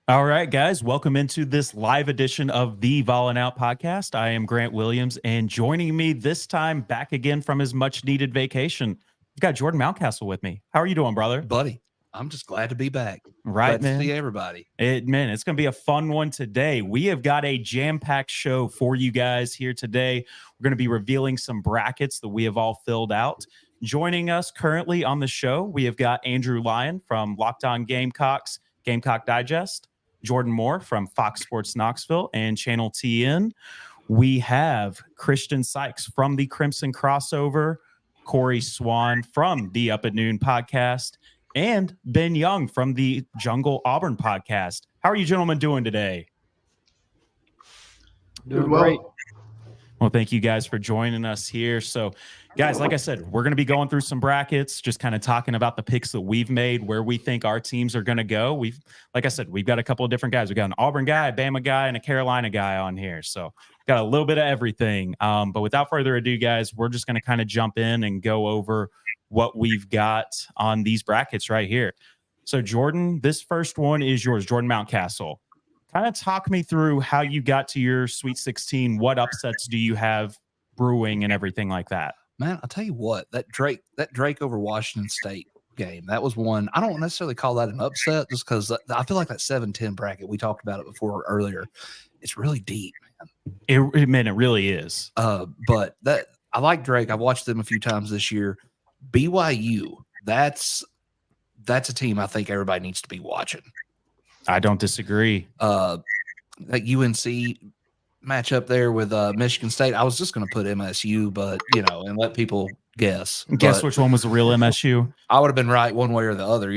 All right, guys, welcome into this live edition of the Vawlin Out podcast. I am Grant Williams, and joining me this time back again from his much-needed vacation, we've got Jordan Mountcastle with me. How are you doing, brother? Buddy, I'm just glad to be back. Right, glad man. to see everybody. Man, it's going to be a fun one today. We have got a jam-packed show for you guys here today. We're going to be revealing some brackets that we have all filled out. Joining us currently on the show, we have got Andrew Lyon from Locked On Gamecocks, Gamecock Digest, Jordan Moore from Fox Sports Knoxville and Channel TN. We have Christian Sykes from the Crimson Crossover, Corey Swan from the Up at Noon podcast, and Ben Young from the Jungle Auburn podcast. How are you gentlemen doing today? Doing great. Well, thank you guys for joining us here. So, guys, like I said, we're going to be going through some brackets, just kind of talking about the picks that we've made, where we think our teams are going to go. Like I said, we've got a couple of different guys. We've got an Auburn guy, a Bama guy, and a Carolina guy on here. So, got a little bit of everything. But without further ado, guys, we're just going to kind of jump in and go over what we've got on these brackets right here. So, Jordan, this first one is yours, Jordan Mountcastle. Kind of talk me through how you got to your Sweet 16. What upsets do you have brewing and everything like that? Man, I'll tell you what, that Drake over Washington State game, that was one. I don't necessarily call that an upset just because I feel like that 7-10 bracket, we talked about it before earlier. It's really deep, man. It really is. But that I like Drake. I've watched them a few times this year. BYU, that's a team I think everybody needs to be watching. I don't disagree. That UNC matchup there with Michigan State. I was just going to put MSU, but and let people guess. Guess which one was the real MSU? I would have been right one way or the other.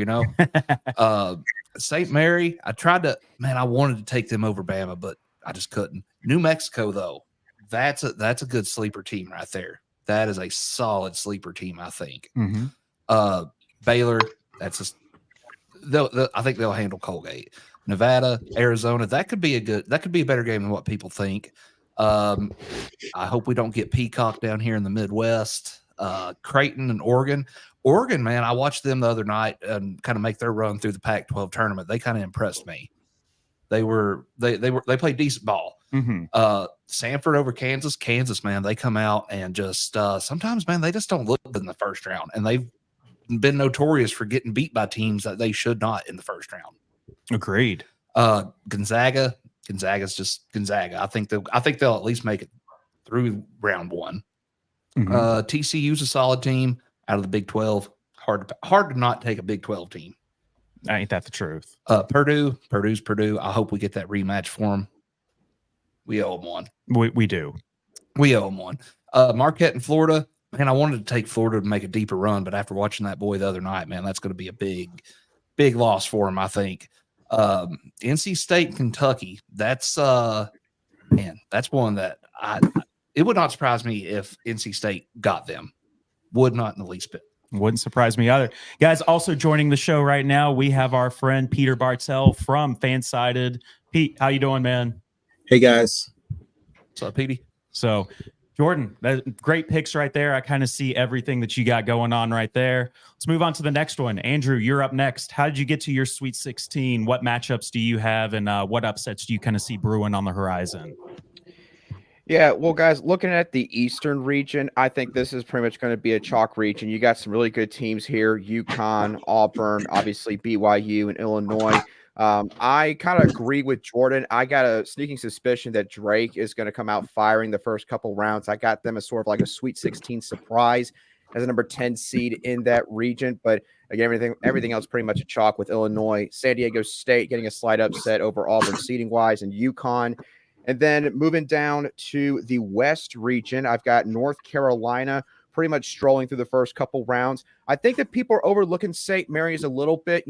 St. Mary. I wanted to take them over Bama, but I just couldn't. New Mexico, though, that's a good sleeper team right there. That is a solid sleeper team, I think. Mm-hmm. Baylor. I think they'll handle Colgate. Nevada, Arizona, that could be a better game than what people think. I hope we don't get Peacock down here in the Midwest. Creighton and Oregon, man, I watched them the other night and kind of make their run through the Pac-12 tournament. They kind of impressed me. They played decent ball. Mm-hmm. Sanford over Kansas, man, they come out and just sometimes, man, they just don't look good in the first round, and they've been notorious for getting beat by teams that they should not in the first round. Agreed. Gonzaga's just Gonzaga. I think they'll at least make it through round one. Mm-hmm. TCU's a solid team out of the Big 12. Hard to not take a Big 12 team. Ain't that the truth? Purdue's Purdue. I hope we get that rematch for them. We owe them one. We do. We owe them one. Marquette in Florida. Man, I wanted to take Florida to make a deeper run, but after watching that boy the other night, man, that's going to be a big loss for him, I think. NC State, Kentucky. That's that's one that it would not surprise me if NC State got them. Would not in the least bit. Wouldn't surprise me either. Guys, also joining the show right now, we have our friend Peter Bartell from Fansided. Pete, how you doing, man? Hey, guys. What's up, Petey? So, Jordan, great picks right there. I kind of see everything that you got going on right there. Let's move on to the next one. Andrew, you're up next. How did you get to your Sweet 16? What matchups do you have, and what upsets do you kind of see brewing on the horizon? Yeah, well, guys, looking at the Eastern region, I think this is pretty much going to be a chalk region. You got some really good teams here: UConn, Auburn, obviously BYU, and Illinois. I kind of agree with Jordan. I got a sneaking suspicion that Drake is going to come out firing the first couple rounds. I got them as sort of like a Sweet 16 surprise as a number 10 seed in that region. But again, everything else pretty much a chalk with Illinois. San Diego State getting a slight upset over Auburn seeding-wise, and UConn. And then moving down to the West region, I've got North Carolina pretty much strolling through the first couple rounds. I think that people are overlooking St. Mary's a little bit.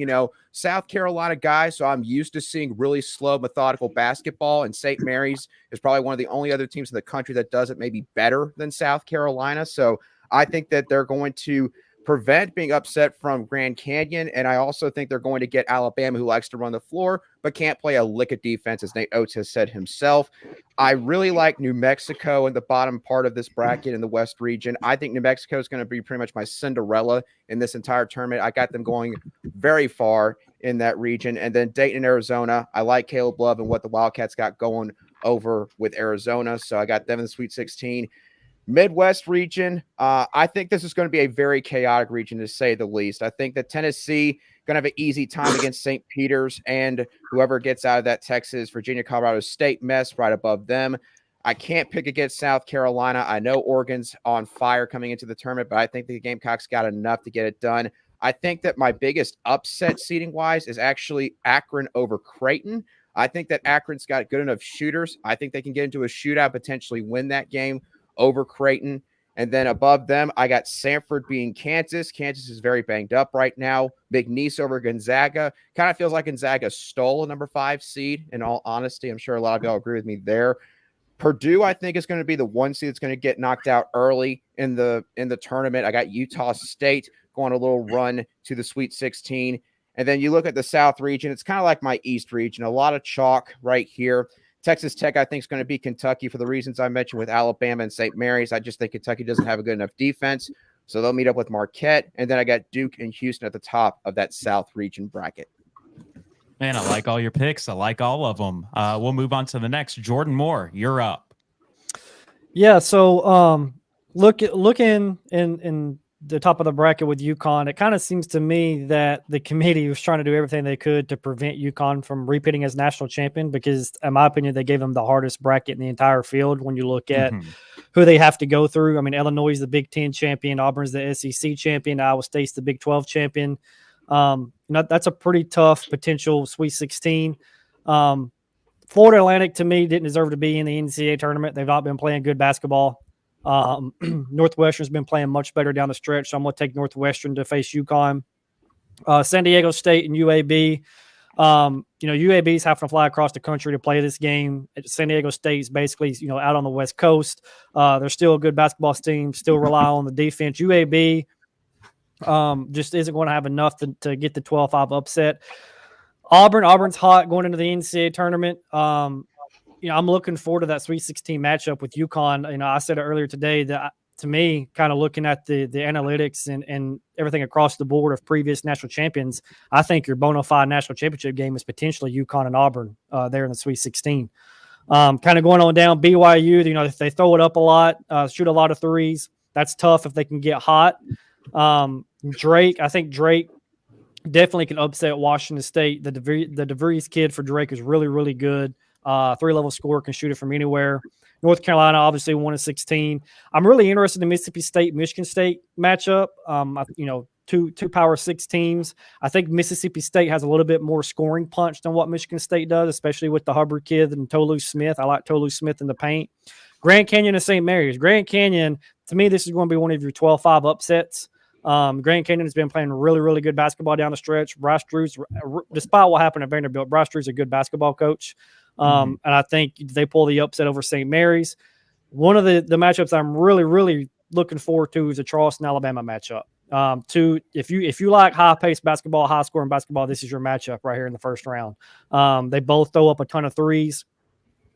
South Carolina guys, so I'm used to seeing really slow, methodical basketball, and St. Mary's is probably one of the only other teams in the country that does it maybe better than South Carolina. So I think that they're going to prevent being upset from Grand Canyon, and I also think they're going to get Alabama, who likes to run the floor but can't play a lick of defense, as Nate Oates has said himself. I really like New Mexico in the bottom part of this bracket in the West region. I think New Mexico is going to be pretty much my Cinderella in this entire tournament. I got them going very far in that region. And then Dayton and Arizona. I like Caleb Love and what the Wildcats got going over with Arizona. So I got them in the Sweet 16. Midwest region, I think this is going to be a very chaotic region, to say the least. I think that Tennessee going to have an easy time against St. Peter's and whoever gets out of that Texas, Virginia, Colorado State mess right above them. I can't pick against South Carolina. I know Oregon's on fire coming into the tournament, but I think the Gamecocks got enough to get it done. I think that my biggest upset seating-wise is actually Akron over Creighton. I think that Akron's got good enough shooters. I think they can get into a shootout, potentially win that game over Creighton. And then above them, I got Sanford being Kansas. Kansas is very banged up right now. McNeese over Gonzaga. Kind of feels like Gonzaga stole a number 5 seed, in all honesty. I'm sure a lot of y'all agree with me there. Purdue, I think, is going to be the 1 seed that's going to get knocked out early in the tournament. I got Utah State going a little run to the Sweet 16. And then you look at the South region. It's kind of like my East region. A lot of chalk right here. Texas Tech, I think, is going to be Kentucky for the reasons I mentioned with Alabama and St. Mary's. I just think Kentucky doesn't have a good enough defense. So they'll meet up with Marquette. And then I got Duke and Houston at the top of that South region bracket. Man, I like all your picks. I like all of them. We'll move on to the next. Jordan Moore, you're up. Yeah, so looking in the top of the bracket with UConn, it kind of seems to me that the committee was trying to do everything they could to prevent UConn from repeating as national champion because, in my opinion, they gave them the hardest bracket in the entire field when you look at who they have to go through. I mean, Illinois is the Big Ten champion, Auburn's the SEC champion, Iowa State's the Big 12 champion. That's a pretty tough potential Sweet 16. Florida Atlantic, to me, didn't deserve to be in the NCAA tournament. They've not been playing good basketball. Northwestern's been playing much better down the stretch, so I'm going to take Northwestern to face UConn. San Diego State and UAB. UAB's having to fly across the country to play this game. San Diego State's basically, out on the West Coast. They're still a good basketball team, still rely on the defense. UAB just isn't going to have enough to get the 12-5 upset. Auburn's hot going into the NCAA tournament. I'm looking forward to that Sweet 16 matchup with UConn. I said it earlier today that, to me, kind of looking at the analytics and everything across the board of previous national champions, I think your bona fide national championship game is potentially UConn and Auburn there in the Sweet 16. Kind of going on down, BYU, if they throw it up a lot, shoot a lot of threes, that's tough if they can get hot. Drake, I think Drake definitely can upset Washington State. The DeVries kid for Drake is really, really good. 3-level scorer, can shoot it from anywhere. North Carolina obviously 1-16. I'm really interested in Mississippi State, Michigan State matchup. Two Power 6 teams. I think Mississippi State has a little bit more scoring punch than what Michigan State does, especially with the Hubbard kid and Tolu Smith. I like Tolu Smith in the paint. Grand Canyon and St. Mary's. Grand Canyon, to me, this is going to be one of your 12-5 upsets. Grand Canyon has been playing really, really good basketball down the stretch. Bryce Drew's, despite what happened at Vanderbilt, Bryce Drew's a good basketball coach. And I think they pull the upset over St. Mary's. One of the matchups I'm really, really looking forward to is a Charleston, Alabama matchup. If you like high-paced basketball, high-scoring basketball, this is your matchup right here in the first round. They both throw up a ton of threes,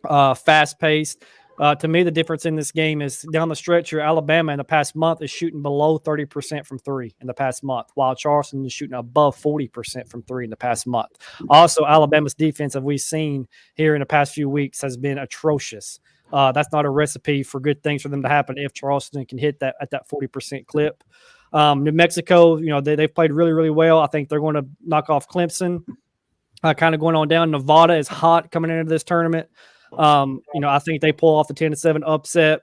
fast-paced. To me, the difference in this game is down the stretch, your Alabama in the past month is shooting below 30% from three in the past month, while Charleston is shooting above 40% from three in the past month. Also, Alabama's defense, as we've seen here in the past few weeks, has been atrocious. That's not a recipe for good things for them to happen if Charleston can hit that at that 40% clip. New Mexico, they've played really, really well. I think they're going to knock off Clemson. Kind of going on down. Nevada is hot coming into this tournament. I think they pull off the 10-7 upset.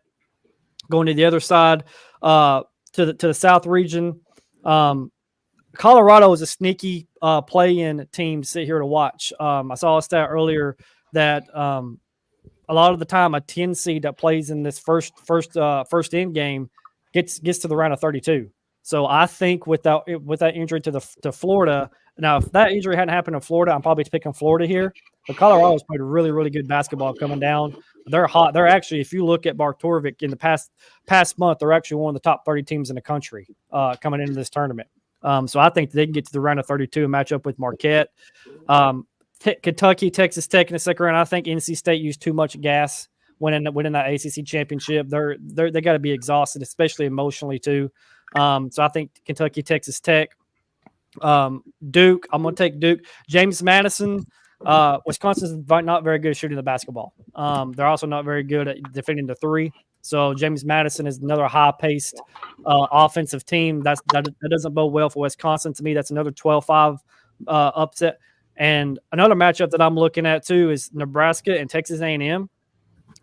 Going to the other side, to the South region, Colorado is a sneaky play-in team to sit here to watch. I saw a stat earlier that a lot of the time a 10 seed that plays in this first end game gets to the round of 32. So I think with that injury to Florida, now if that injury hadn't happened in Florida, I'm probably picking Florida here. But Colorado's played really, really good basketball coming down. They're hot. They're actually, if you look at Mark Torvik in the past month, they're actually one of the top 30 teams in the country coming into this tournament. So I think they can get to the round of 32 and match up with Marquette. Kentucky, Texas Tech in the second round. I think NC State used too much gas winning that ACC championship. They got to be exhausted, especially emotionally too. So I think Kentucky, Texas Tech. Duke, I'm going to take Duke. James Madison, Wisconsin's not very good at shooting the basketball. They're also not very good at defending the three. So James Madison is another high-paced offensive team. That doesn't bode well for Wisconsin. To me, that's another 12-5 upset. And another matchup that I'm looking at too is Nebraska and Texas A&M.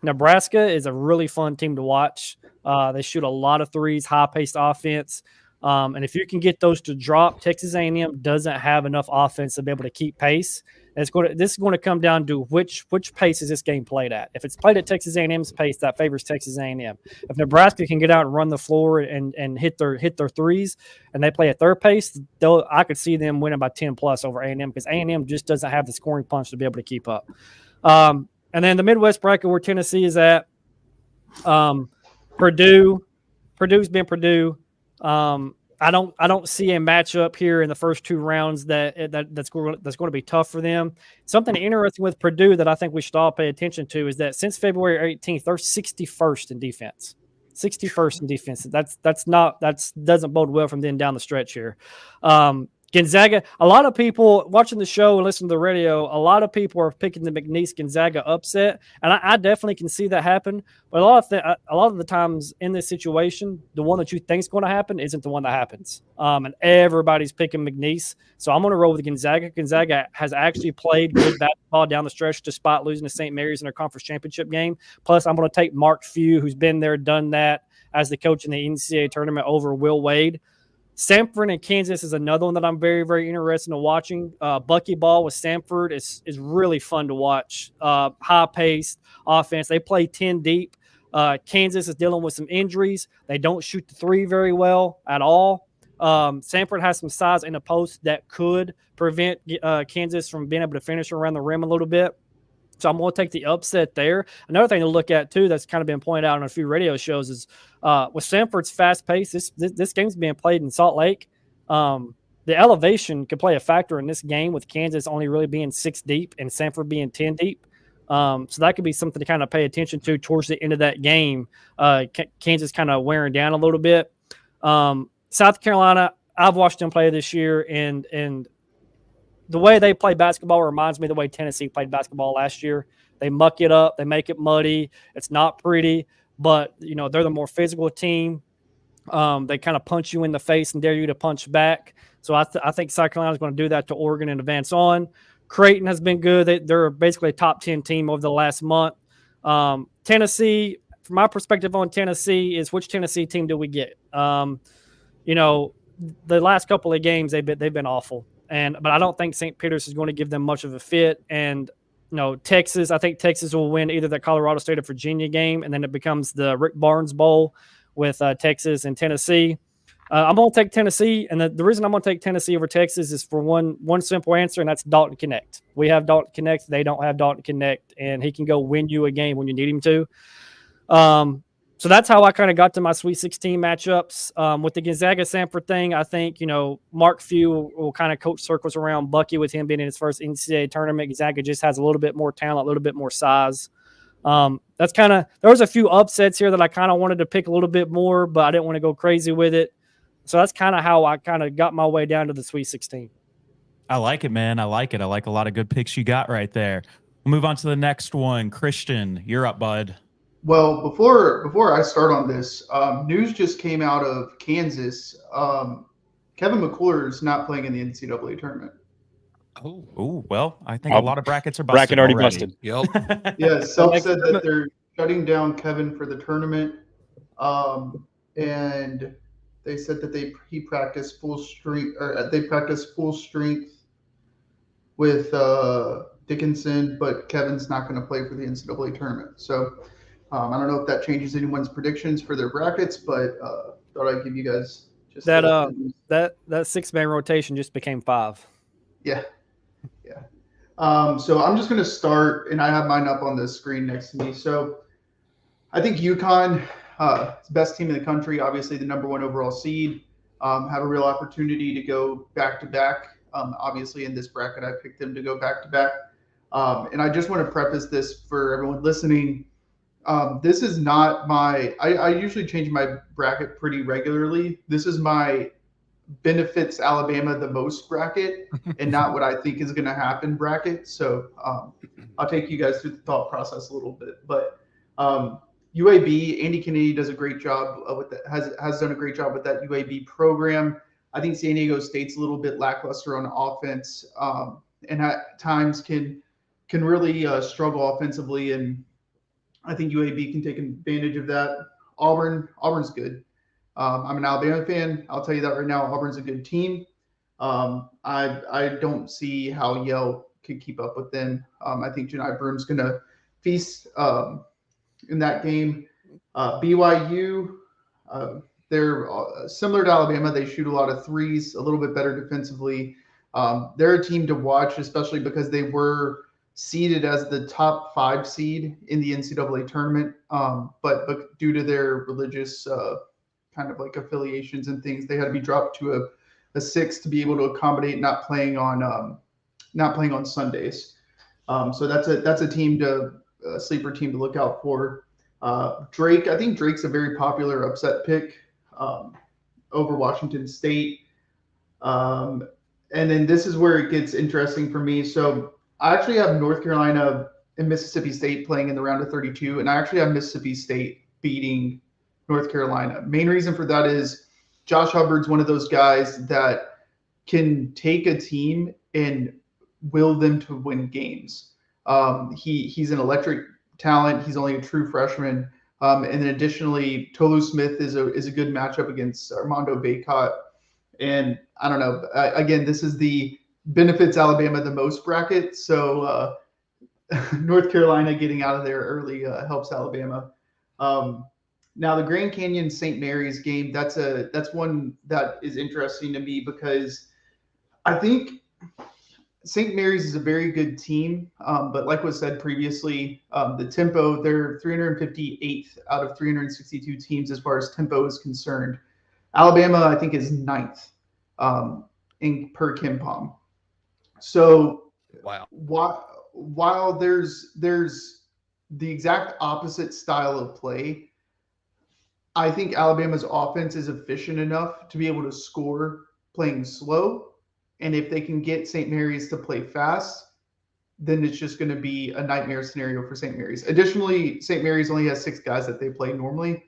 Nebraska is a really fun team to watch. They shoot a lot of threes, high-paced offense. And if you can get those to drop, Texas A&M doesn't have enough offense to be able to keep pace. This is going to come down to which pace is this game played at. If it's played at Texas A&M's pace, that favors Texas A&M. If Nebraska can get out and run the floor and hit their threes, and they play at their pace, I could see them winning by 10 plus over A&M because A&M just doesn't have the scoring punch to be able to keep up. And then the Midwest bracket where Tennessee is at, Purdue's been Purdue. I don't see a matchup here in the first two rounds that's going to be tough for them. Something interesting with Purdue that I think we should all pay attention to is that since February 18th, they're 61st in defense. 61st in defense. That doesn't bode well from then down the stretch here. Gonzaga, a lot of people watching the show and listening to the radio, a lot of people are picking the McNeese-Gonzaga upset, and I definitely can see that happen. But a lot of the times in this situation, the one that you think is going to happen isn't the one that happens. And everybody's picking McNeese. So I'm going to roll with Gonzaga. Gonzaga has actually played good basketball down the stretch despite losing to St. Mary's in their conference championship game. Plus, I'm going to take Mark Few, who's been there, done that, as the coach in the NCAA tournament over Will Wade. Samford and Kansas is another one that I'm very, very interested in watching. Buckyball with Samford is really fun to watch. High-paced offense. They play 10 deep. Kansas is dealing with some injuries. They don't shoot the three very well at all. Samford has some size in the post that could prevent Kansas from being able to finish around the rim a little bit. So I'm going to take the upset there. Another thing to look at, too, that's kind of been pointed out on a few radio shows is with Samford's fast pace, this game's being played in Salt Lake. The elevation could play a factor in this game with Kansas only really being 6 deep and Samford being 10 deep. So that could be something to kind of pay attention to towards the end of that game. Kansas kind of wearing down a little bit. South Carolina, I've watched them play this year, and the way they play basketball reminds me of the way Tennessee played basketball last year. They muck it up. They make it muddy. It's not pretty, but, they're the more physical team. They kind of punch you in the face and dare you to punch back. So I think South Carolina is going to do that to Oregon and advance on. Creighton has been good. They're basically a top 10 team over the last month. Tennessee, from my perspective on Tennessee, is which Tennessee team do we get? The last couple of games, they've been awful. But I don't think St. Peter's is going to give them much of a fit. And, Texas, I think Texas will win either the Colorado State or Virginia game, and then it becomes the Rick Barnes Bowl with Texas and Tennessee. I'm going to take Tennessee, and the reason I'm going to take Tennessee over Texas is for one simple answer, and that's Dalton Connect. We have Dalton Connect. They don't have Dalton Connect, and he can go win you a game when you need him to. So that's how I kind of got to my Sweet 16 matchups. With the Gonzaga-Samford thing, I think, Mark Few will kind of coach circles around Bucky with him being in his first NCAA tournament. Gonzaga just has a little bit more talent, a little bit more size. That's kind of – there was a few upsets here that I kind of wanted to pick a little bit more, but I didn't want to go crazy with it. So that's kind of how I kind of got my way down to the Sweet 16. I like it, man. I like it. I like a lot of good picks you got right there. We'll move on to the next one. Christian, you're up, bud. Well, before I start on this, news just came out of Kansas. Kevin McCullough is not playing in the NCAA tournament. Oh, well, I think a lot of brackets are busted. Bracket already busted. Yep. Yeah, Self said that they're shutting down Kevin for the tournament, and they said that he practiced full strength, or they practiced full strength with Dickinson, but Kevin's not going to play for the NCAA tournament. So. I don't know if that changes anyone's predictions for their brackets, but thought I'd give you guys just that 6-man rotation just became 5. Yeah. So I'm just going to start, and I have mine up on the screen next to me. So I think UConn, the best team in the country, obviously the number 1 overall seed, have a real opportunity to go back-to-back. Obviously in this bracket, I picked them to go back-to-back. And I just want to preface this for everyone listening. This is not I usually change my bracket pretty regularly. This is my benefits Alabama the most bracket and not what I think is going to happen bracket. So I'll take you guys through the thought process a little bit. But UAB, Andy Kennedy does a great job with that, has done a great job with that UAB program. I think San Diego State's a little bit lackluster on offense, and at times can really struggle offensively. And I think UAB can take advantage of that. Auburn's good. I'm an Alabama fan. I'll tell you that right now. Auburn's a good team. I don't see how Yale could keep up with them. I think Janai Broom's going to feast in that game. BYU, they're similar to Alabama. They shoot a lot of threes, a little bit better defensively. They're a team to watch, especially because they were seeded as the top 5 seed in the NCAA tournament. But due to their religious kind of like affiliations and things, they had to be dropped to a 6 to be able to accommodate not playing on Sundays. So that's a team a sleeper team to look out for. Drake, I think Drake's a very popular upset pick over Washington State. And then this is where it gets interesting for me. So I actually have North Carolina and Mississippi State playing in the round of 32, and I actually have Mississippi State beating North Carolina. Main reason for that is Josh Hubbard's one of those guys that can take a team and will them to win games. He's an electric talent. He's only a true freshman. And then additionally, Tolu Smith is a good matchup against Armando Bacot. And I don't know. Again, this is the benefits Alabama the most bracket. So North Carolina getting out of there early helps Alabama. Now the Grand Canyon St. Mary's game, that's one that is interesting to me because I think St. Mary's is a very good team, but like was said previously, the tempo, they're 358th out of 362 teams as far as tempo is concerned. Alabama, I think, is 9th in per KenPom. So Wow. While there's the exact opposite style of play, I think Alabama's offense is efficient enough to be able to score playing slow. And if they can get St. Mary's to play fast, then it's just going to be a nightmare scenario for St. Mary's. Additionally, St. Mary's only has 6 guys that they play normally.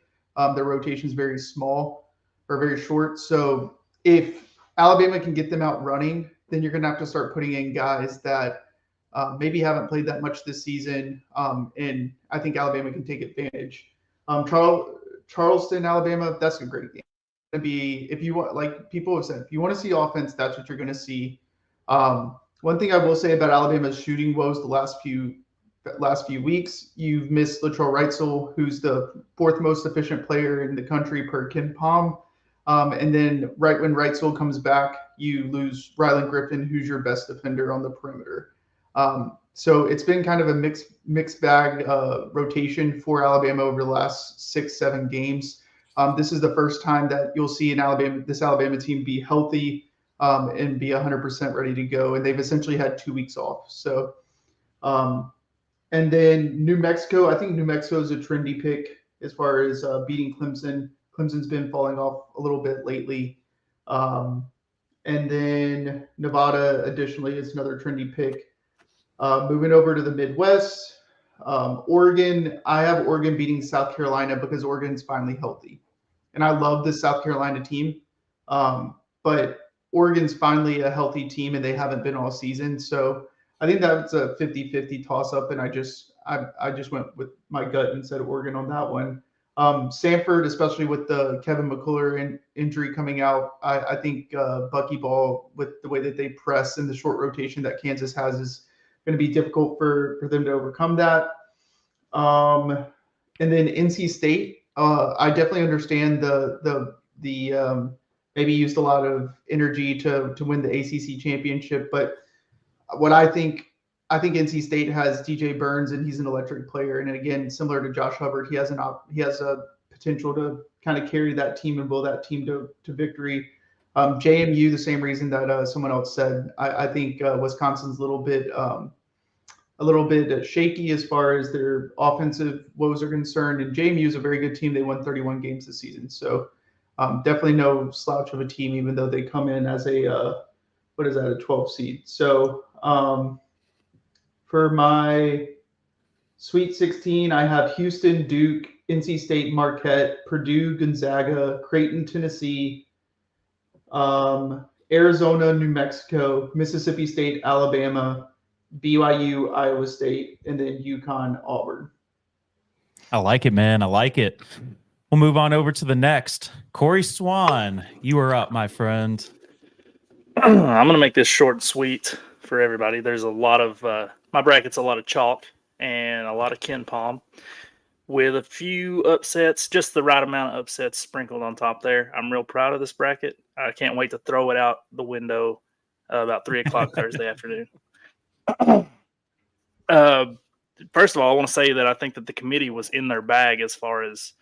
Their rotation is very small or very short. So if Alabama can get them out running, then you're going to have to start putting in guys that maybe haven't played that much this season. And I think Alabama can take advantage. Charleston, Alabama, that's a great game. If you want, like people have said, if you want to see offense, that's what you're going to see. One thing I will say about Alabama's shooting woes the last few weeks, you've missed Latrell Wrightsell, who's the 4th most efficient player in the country per KenPom. And then right when Wrightsell comes back, you lose Rylan Griffin, who's your best defender on the perimeter. So it's been kind of a mixed bag rotation for Alabama over the last 6-7 games. This is the first time that you'll see this Alabama team be healthy and be 100% ready to go. And they've essentially had 2 weeks off. So, and then New Mexico, I think New Mexico is a trendy pick as far as beating Clemson. Clemson's been falling off a little bit lately. And then Nevada, additionally, is another trendy pick. Moving over to the Midwest, Oregon, I have Oregon beating South Carolina because Oregon's finally healthy. And I love this South Carolina team. But Oregon's finally a healthy team and they haven't been all season. So I think that's a 50-50 toss-up. And I just went with my gut and said Oregon on that one. Sanford, especially with the Kevin McCullough injury coming out, I think Buckyball, with the way that they press in the short rotation that Kansas has, is going to be difficult for them to overcome that. And then NC State, I definitely understand the maybe used a lot of energy to win the ACC championship, but what I think NC State has DJ Burns, and he's an electric player. And again, similar to Josh Hubbard, he has a potential to kind of carry that team and will that team to victory. JMU, the same reason that someone else said. I think Wisconsin's a little bit shaky as far as their offensive woes are concerned. And JMU is a very good team. They won 31 games this season. So Definitely no slouch of a team, even though they come in as a 12 seed. So for my Sweet 16, I have Houston, Duke, NC State, Marquette, Purdue, Gonzaga, Creighton, Tennessee, Arizona, New Mexico, Mississippi State, Alabama, BYU, Iowa State, and then UConn, Auburn. I like it, man. I like it. We'll move on over to the next. Corey Swan, you are up, my friend. I'm going to make this short and sweet for everybody. There's a lot of my bracket's a lot of chalk and a lot of Ken Palm with a few upsets, just the right amount of upsets sprinkled on top there. I'm real proud of this bracket. I can't wait to throw it out the window about 3 o'clock Thursday afternoon. First of all, I want to say that I think that the committee was in their bag as far as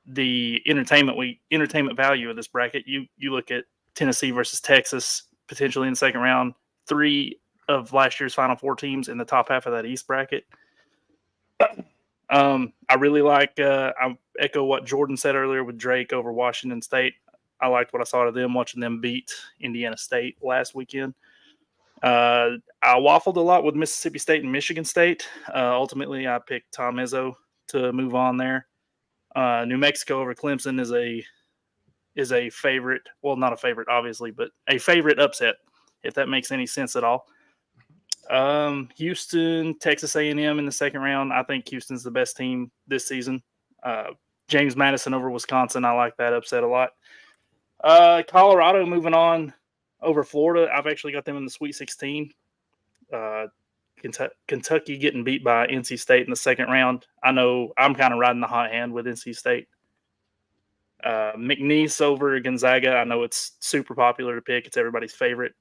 the entertainment value of this bracket. You look at Tennessee versus Texas potentially in the second round, 3 of last year's Final Four teams in the top half of that East bracket. I really like, I echo what Jordan said earlier with Drake over Washington State. I liked what I saw of them watching them beat Indiana State last weekend. I waffled a lot with Mississippi State and Michigan State. Ultimately, I picked Tom Izzo to move on there. New Mexico over Clemson is a favorite. Well, not a favorite, obviously, but a favorite upset, if that makes any sense at all. Houston, Texas A&M in the second round. I think Houston's the best team this season. James Madison over Wisconsin. I like that upset a lot. Colorado moving on over Florida. I've actually got them in the Sweet 16. Kentucky getting beat by NC State in the second round. I know I'm kind of riding the hot hand with NC State. McNeese over Gonzaga. I know it's super popular to pick. It's everybody's favorite.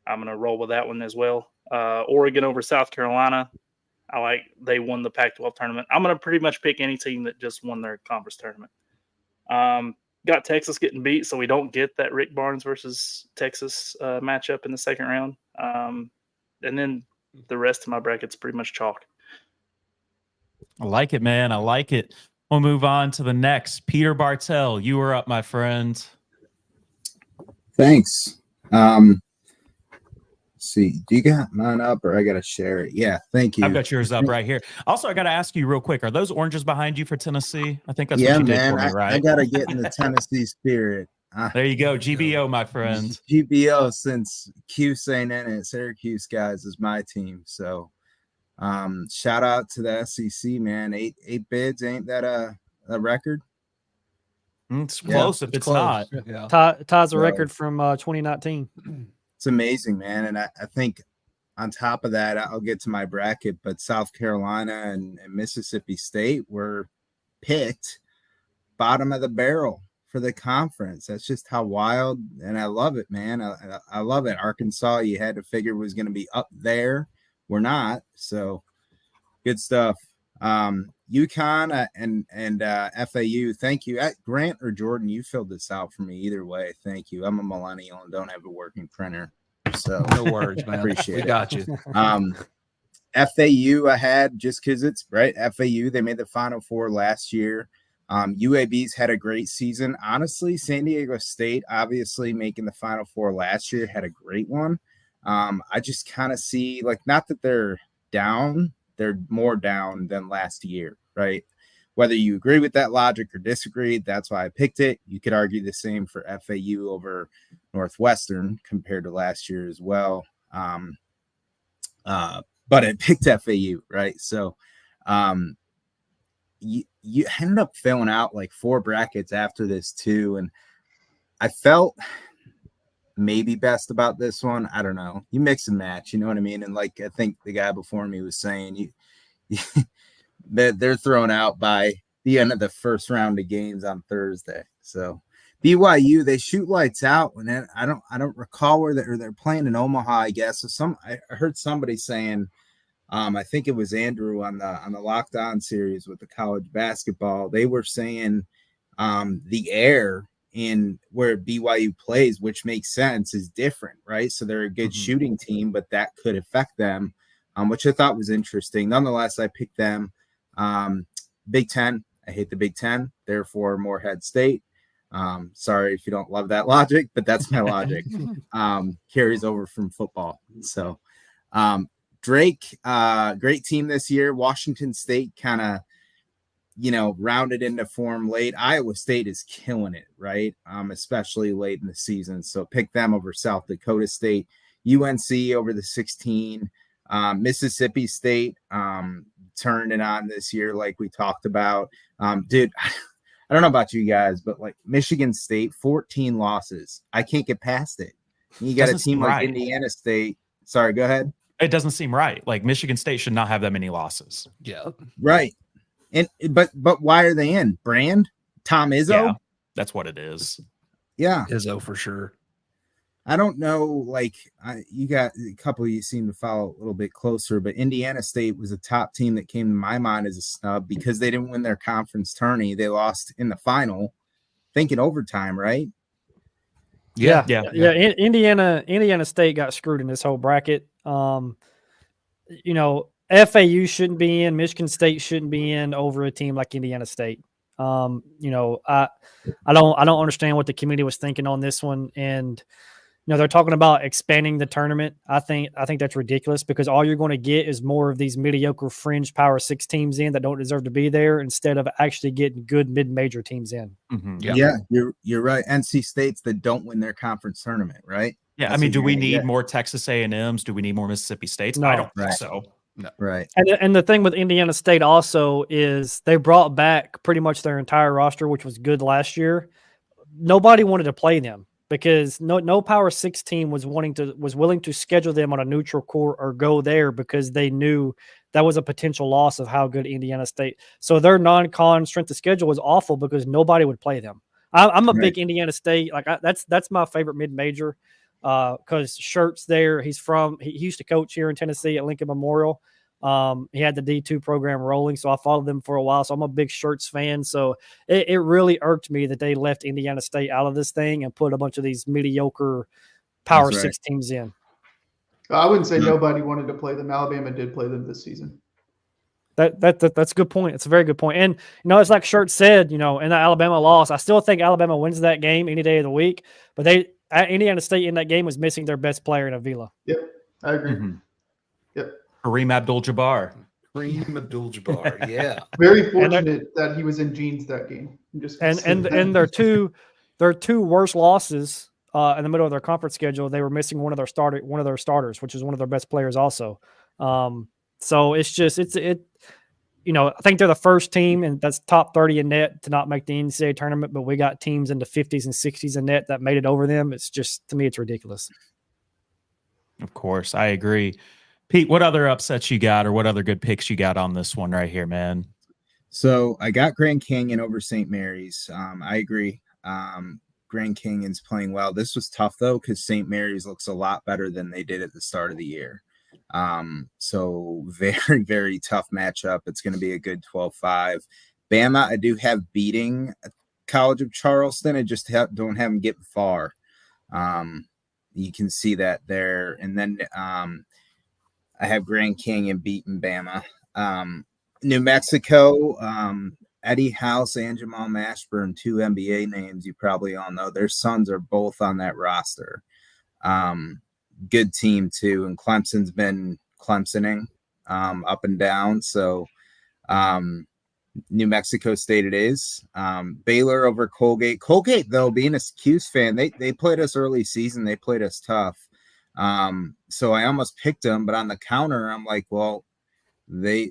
I'm going to roll with that one as well. Oregon over South Carolina. I like they won the Pac-12 tournament. I'm going to pretty much pick any team that just won their conference tournament. Got Texas getting beat, so we don't get that Rick Barnes versus Texas matchup in the second round. And then the rest of my bracket's pretty much chalk. I like it, man. I like it. We'll move on to the next. Peter Bartell, you are up, my friend. Thanks. See, do you got mine up or I got to share it? Yeah, thank you. I've got yours up right here. Also, I got to ask you real quick. Are those oranges behind you for Tennessee? I think that's what you did for me, right? I got to get in the Tennessee spirit. There you go. GBO, my friend. GBO, since Cuse ain't in it, Syracuse guys is my team. So shout out to the SEC, man. Eight bids, ain't that a record? It's close if it's close. not. Yeah. Ties a record from 2019. It's amazing, man. And I think on top of that, I'll get to my bracket, but South Carolina and Mississippi State were picked bottom of the barrel for the conference. That's just how wild, and I love it, man. I love it. Arkansas, you had to figure was going to be up there. We're not, so good stuff. UConn and FAU, thank you. Grant or Jordan, you filled this out for me either way. Thank you. I'm a millennial and don't have a working printer, so No worries, man. Appreciate it. Got you. FAU I had just because it's right. FAU, they made the Final Four last year. UAB's had a great season. Honestly, San Diego State, obviously making the Final Four last year, had a great one. I just kind of see, like, not that they're down, they're more down than last year, right? Whether you agree with that logic or disagree, that's why I picked it. You could argue the same for FAU over Northwestern compared to last year as well. But I picked FAU, right? So you ended up filling out like 4 brackets after this too. And I felt maybe best about this one. I don't know. You mix and match, you know what I mean? And like I think the guy before me was saying, they're thrown out by the end of the first round of games on Thursday. So BYU, they shoot lights out, and I don't recall where they're playing in Omaha, I guess. So I heard somebody saying, I think it was Andrew on the Lockdown series with the college basketball. They were saying the air in where BYU plays, which makes sense, is different, right? So they're a good shooting team, but that could affect them, which I thought was interesting. Nonetheless, I picked them. Big Ten, I hate the Big Ten, therefore Morehead State. Sorry if you don't love that logic, but that's my logic. Carries over from football. So Drake, great team this year. Washington State kind of, rounded into form late. Iowa State is killing it, right? Especially late in the season. So pick them over South Dakota State. UNC over the 16. Mississippi State turned it on this year, like we talked about. Dude, I don't know about you guys, but like Michigan State, 14 losses. I can't get past it. You got a team like Indiana State. Sorry, go ahead. It doesn't seem right. Like Michigan State should not have that many losses. Yeah. Right. But why are they in? Brand? Tom Izzo? Yeah, that's what it is. Yeah. Izzo for sure. I don't know, like you got a couple you seem to follow a little bit closer, but Indiana State was a top team that came to my mind as a snub because they didn't win their conference tourney. They lost in the final, I think in overtime, right? Yeah. Indiana State got screwed in this whole bracket. FAU shouldn't be in, Michigan State shouldn't be in over a team like Indiana State. I don't understand what the committee was thinking on this one. And they're talking about expanding the tournament. I think that's ridiculous because all you're going to get is more of these mediocre fringe Power 6 teams in that don't deserve to be there instead of actually getting good mid-major teams in. Mm-hmm. Yeah, you're right. NC States that don't win their conference tournament, right? Yeah, That's do we need more Texas A&Ms? Do we need more Mississippi States? No. I don't think so. No. Right. And the thing with Indiana State also is they brought back pretty much their entire roster, which was good last year. Nobody wanted to play them because no Power 6 team was willing to schedule them on a neutral court or go there because they knew that was a potential loss of how good Indiana State. So their non-con strength of schedule was awful because nobody would play them. I'm a big Indiana State. That's my favorite mid-major because Shirt's there. He used to coach here in Tennessee at Lincoln Memorial. He had the D2 program rolling, so I followed them for a while. So I'm a big Shirts fan. So it really irked me that they left Indiana State out of this thing and put a bunch of these mediocre Power 6 teams in. I wouldn't say nobody wanted to play them. Alabama did play them this season. That's a good point. It's a very good point. And it's like Shirts said, in the Alabama loss, I still think Alabama wins that game any day of the week. But Indiana State in that game was missing their best player in Avila. Yep, I agree. Mm-hmm. Yep. Kareem Abdul-Jabbar. Kareem Abdul-Jabbar, yeah. Very fortunate that he was in jeans that game. And their two worst losses in the middle of their conference schedule, they were missing one of their starters, which is one of their best players also. So it's just I think they're the first team and that's top 30 in net to not make the NCAA tournament, but we got teams in the 50s and 60s in net that made it over them. It's just, to me, it's ridiculous. Of course, I agree. Pete, what other upsets you got or what other good picks you got on this one right here, man? So I got Grand Canyon over St. Mary's. I agree. Grand Canyon's playing well. This was tough, though, because St. Mary's looks a lot better than they did at the start of the year. So very, very tough matchup. It's going to be a good 12-5. Bama, I do have beating College of Charleston. I just don't have them get far. You can see that there. And then I have Grand Canyon beating Bama. New Mexico, Eddie House and Jamal Mashburn, 2 NBA names you probably all know. Their sons are both on that roster. Good team, too. And Clemson's been Clemsoning up and down. So New Mexico State it is. Baylor over Colgate. Colgate, though, being a Cuse fan, they played us early season. They played us tough. So I almost picked them, but on the counter, I'm like, well, they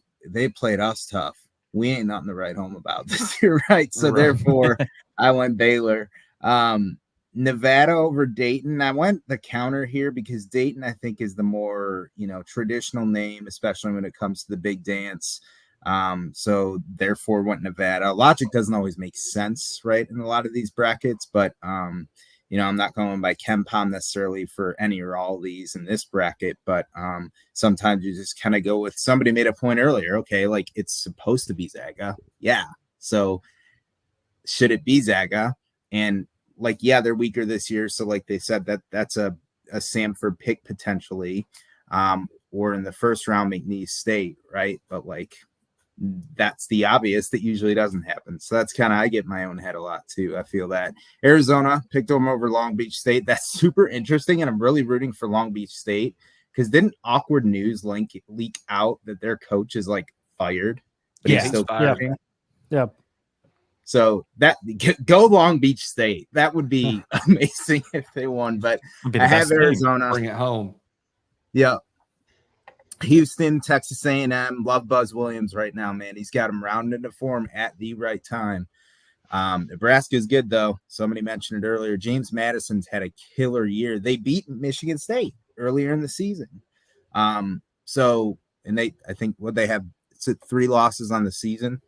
played us tough. We ain't nothing to write home about this year, right? So therefore, I went Baylor. Nevada over Dayton. I went the counter here because Dayton, I think, is the more traditional name, especially when it comes to the big dance. So therefore, went Nevada. Logic doesn't always make sense, right, in a lot of these brackets, but I'm not going by KenPom necessarily for any or all of these in this bracket, but sometimes you just kind of go with somebody made a point earlier. Okay, like it's supposed to be Zaga. Yeah. So should it be Zaga? And they're weaker this year. So like they said, that's a Samford pick potentially, or in the first round, McNeese State, right? But that's the obvious that usually doesn't happen. So that's kind of, I get in my own head a lot too. I feel that Arizona picked them over Long Beach State. That's super interesting. And I'm really rooting for Long Beach State because didn't awkward news leak out that their coach is like fired, but he's still coaching? Yeah. So that go Long Beach State. That would be amazing if they won, but I have Arizona. Bring it home. Yeah. Houston, Texas A&M, love Buzz Williams right now, man. He's got him rounded into form at the right time. Nebraska is good, though. Somebody mentioned it earlier. James Madison's had a killer year. They beat Michigan State earlier in the season. I think what they have, it's 3 losses on the season.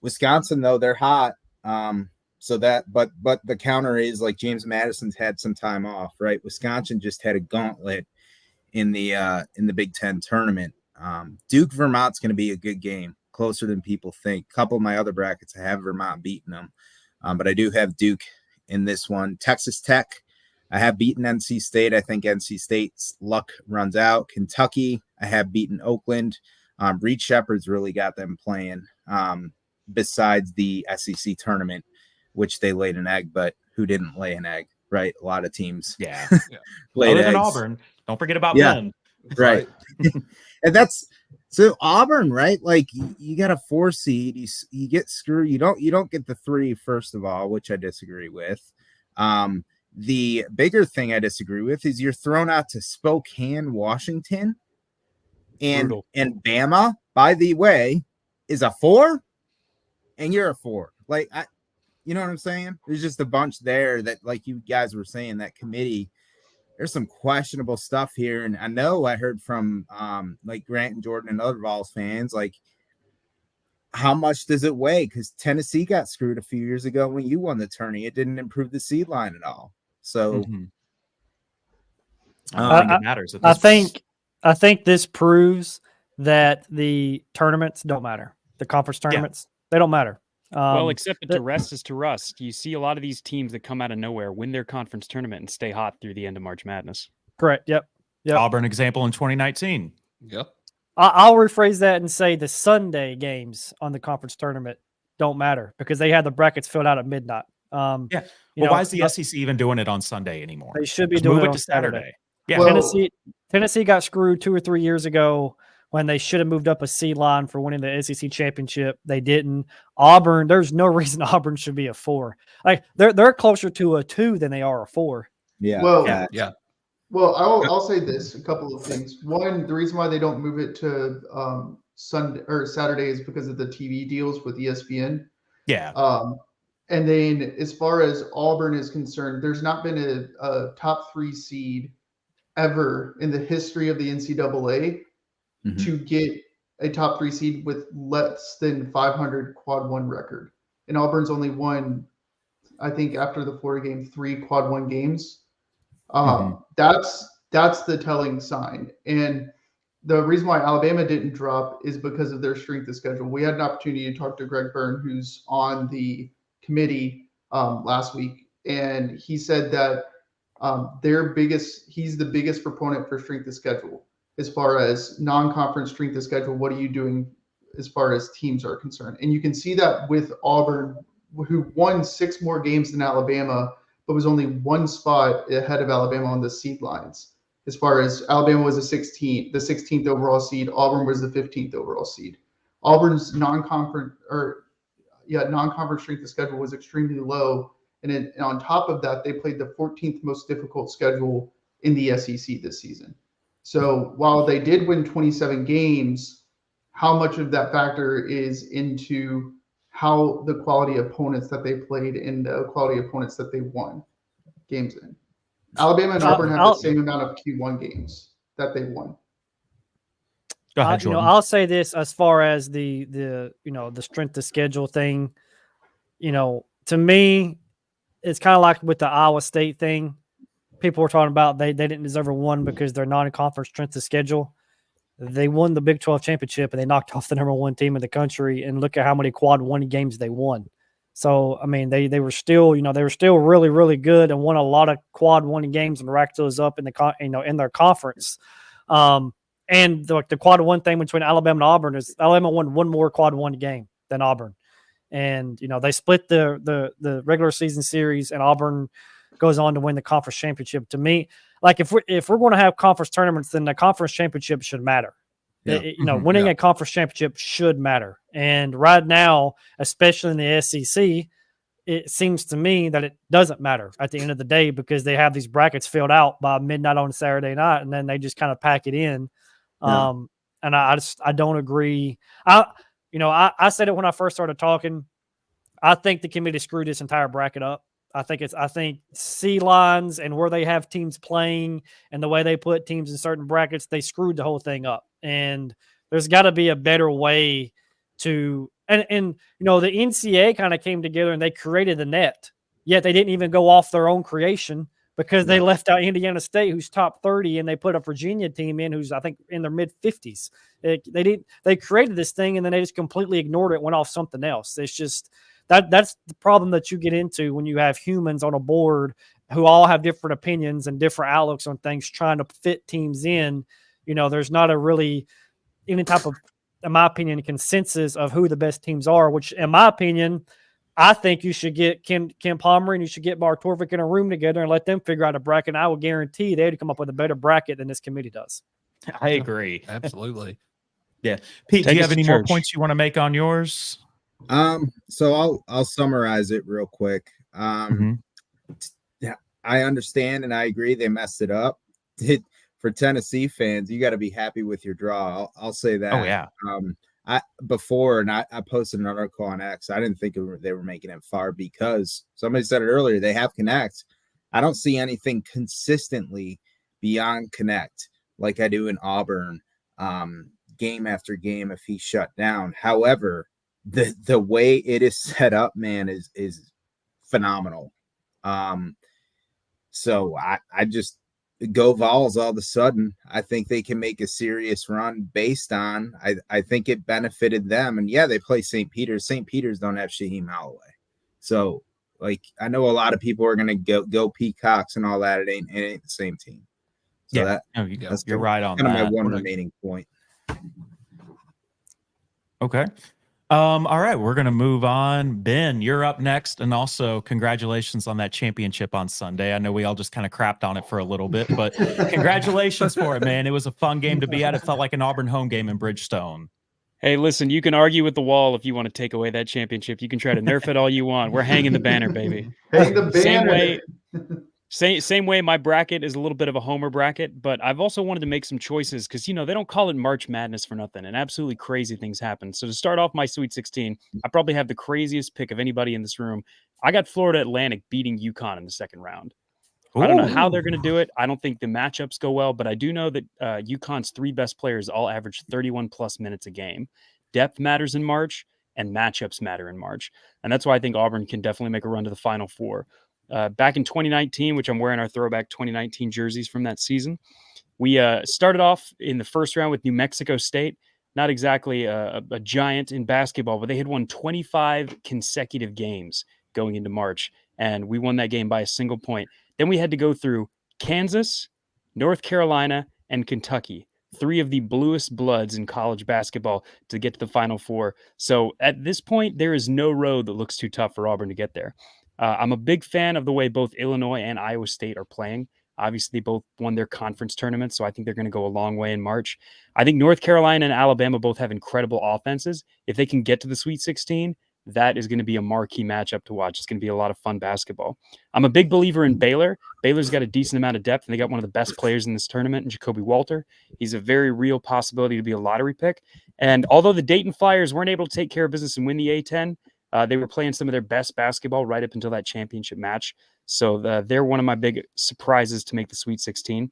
Wisconsin, though, they're hot. But the counter is like James Madison's had some time off, right? Wisconsin just had a gauntlet in the Big Ten tournament. Duke Vermont's going to be a good game, closer than people think. A couple of my other brackets, I have Vermont beating them, but I do have Duke in this one. Texas Tech, I have beaten NC State. I think NC State's luck runs out. Kentucky, I have beaten Oakland. Reed Shepherd's really got them playing. Besides the SEC tournament, which they laid an egg, but who didn't lay an egg, right? A lot of teams, laid eggs. Auburn. Don't forget about them. Right. And that's so Auburn, right? Like you got a 4 seed, you get screwed. You don't get the 3, first of all, which I disagree with. The bigger thing I disagree with is you're thrown out to Spokane, Washington, and Bama, by the way, is a 4, and you're a 4. Like you know what I'm saying? There's just a bunch there that, like you guys were saying, that committee. There's some questionable stuff here. And I know I heard from like Grant and Jordan and other Vols fans, like, how much does it weigh? Because Tennessee got screwed a few years ago when you won the tourney. It didn't improve the seed line at all. So I don't think it matters. I think this proves that the tournaments don't matter. The conference tournaments, they don't matter. Well, except that to rest is to rust. You see a lot of these teams that come out of nowhere, win their conference tournament, and stay hot through the end of March Madness. Correct. Yep. Auburn example in 2019. Yep. I'll rephrase that and say the Sunday games on the conference tournament don't matter because they had the brackets filled out at midnight. Why is the SEC even doing it on Sunday anymore? They should be Just doing move it it on to Saturday. Yeah. Well, Tennessee got screwed 2 or 3 years ago when they should have moved up a seed line for winning the SEC championship. They didn't. Auburn, there's no reason Auburn should be a 4. Like they're closer to a 2 than they are a 4. Yeah. Well, Yeah. Well, I'll say this, a couple of things. One, the reason why they don't move it to Sunday or Saturday is because of the TV deals with ESPN. Yeah. And then as far as Auburn is concerned, there's not been a top 3 seed ever in the history of the NCAA to get a top 3 seed with less than 500 quad 1 record. And Auburn's only won, I think, after the Florida game, 3 quad 1 games. That's the telling sign. And the reason why Alabama didn't drop is because of their strength of schedule. We had an opportunity to talk to Greg Byrne, who's on the committee last week, and he said that he's the biggest proponent for strength of schedule. As far as non-conference strength of schedule, what are you doing as far as teams are concerned? And you can see that with Auburn, who won 6 more games than Alabama, but was only 1 spot ahead of Alabama on the seed lines. As far as Alabama was the 16th overall seed, Auburn was the 15th overall seed. Auburn's non-conference strength of schedule was extremely low. And on top of that, they played the 14th most difficult schedule in the SEC this season. So while they did win 27 games, how much of that factor is into how the quality opponents that they played and the quality opponents that they won games in? Alabama and Auburn have the same amount of Q1 games that they won. Go ahead, Jordan. I'll say this as far as the strength of schedule thing. To me, it's kind of like with the Iowa State thing. People were talking about they didn't deserve a 1 because they're non-conference strength of schedule. They won the Big 12 championship and they knocked off the number 1 team in the country. And look at how many quad 1 games they won. So I mean, they were still really, really good and won a lot of quad 1 games and racked those up in in their conference. And And the quad one thing between Alabama and Auburn is Alabama won one more quad one game than Auburn. And, they split the regular season series, and Auburn goes on to win the conference championship. To me, like if we're going to have conference tournaments, then the conference championship should matter. Yeah. Winning a conference championship should matter. And right now, especially in the SEC, it seems to me that it doesn't matter at the end of the day, because they have these brackets filled out by midnight on Saturday night, and then they just kind of pack it in. Yeah. And I don't agree. I said it when I first started talking. I think the committee screwed this entire bracket up. I think C lines and where they have teams playing and the way they put teams in certain brackets, they screwed the whole thing up. And there's got to be a better way to, and the NCAA kind of came together and they created the net, yet they didn't even go off their own creation, because they left out Indiana State, who's top 30, and they put a Virginia team in who's, I think, in their mid 50s. They created this thing, and then they just completely ignored it, went off something else. It's just that's the problem that you get into when you have humans on a board who all have different opinions and different outlooks on things, trying to fit teams in. There's not a really any type of, in my opinion, consensus of who the best teams are, which, in my opinion, I think you should get Ken Palmer and you should get Mark Torvik in a room together and let them figure out a bracket. And I will guarantee they would come up with a better bracket than this committee does. I agree. Absolutely. Yeah. Pete, do Take you us have to any more church. points you want to make on yours? So I'll summarize it real quick. Yeah, I understand and I agree they messed it up. For Tennessee fans, you got to be happy with your draw. I'll say that. Oh yeah. I posted an article on X. I didn't think they were making it far, because somebody said it earlier. They have Connect. I don't see anything consistently beyond Connect like I do in Auburn, game after game if he's shut down. However, the way it is set up, man, is phenomenal. So I just go Vols all of a sudden. I think they can make a serious run based on, I think it benefited them. And yeah, they play St. Peter's. St. Peter's don't have Shaheem Holloway. So I know a lot of people are going to go Peacocks and all that. It ain't the same team. So you're right on kind that. of my one remaining point. Okay. All right, we're going to move on. Ben, you're up next. And also congratulations on that championship on Sunday. I know we all just kind of crapped on it for a little bit, but congratulations for it, man. It was a fun game to be at. It felt like an Auburn home game in Bridgestone. Hey, listen, you can argue with the wall if you want to take away that championship. You can try to nerf it all you want. We're hanging the banner, baby. Hang the banner. Same way my bracket is a little bit of a homer bracket, but I've also wanted to make some choices because, they don't call it March Madness for nothing, and absolutely crazy things happen. So to start off my Sweet 16, I probably have the craziest pick of anybody in this room. I got Florida Atlantic beating UConn in the second round. I don't know how they're going to do it. I don't think the matchups go well, but I do know that UConn's three best players all average 31-plus minutes a game. Depth matters in March, and matchups matter in March. And that's why I think Auburn can definitely make a run to the Final Four. Back in 2019, which I'm wearing our throwback 2019 jerseys from that season, we started off in the first round with New Mexico State. Not exactly a giant in basketball, but they had won 25 consecutive games going into March, and we won that game by a single point. Then we had to go through Kansas, North Carolina, and Kentucky, three of the bluest bloods in college basketball, to get to the Final Four. So at this point, there is no road that looks too tough for Auburn to get there. I'm a big fan of the way both Illinois and Iowa State are playing. Obviously, they both won their conference tournaments, so I think they're going to go a long way in March. I think North Carolina and Alabama both have incredible offenses. If they can get to the Sweet 16, that is going to be a marquee matchup to watch. It's going to be a lot of fun basketball. I'm a big believer in Baylor. Baylor's got a decent amount of depth, and they got one of the best players in this tournament in Jacoby Walter. He's a very real possibility to be a lottery pick. And although the Dayton Flyers weren't able to take care of business and win the A-10, they were playing some of their best basketball right up until that championship match. So they're one of my big surprises to make the Sweet 16.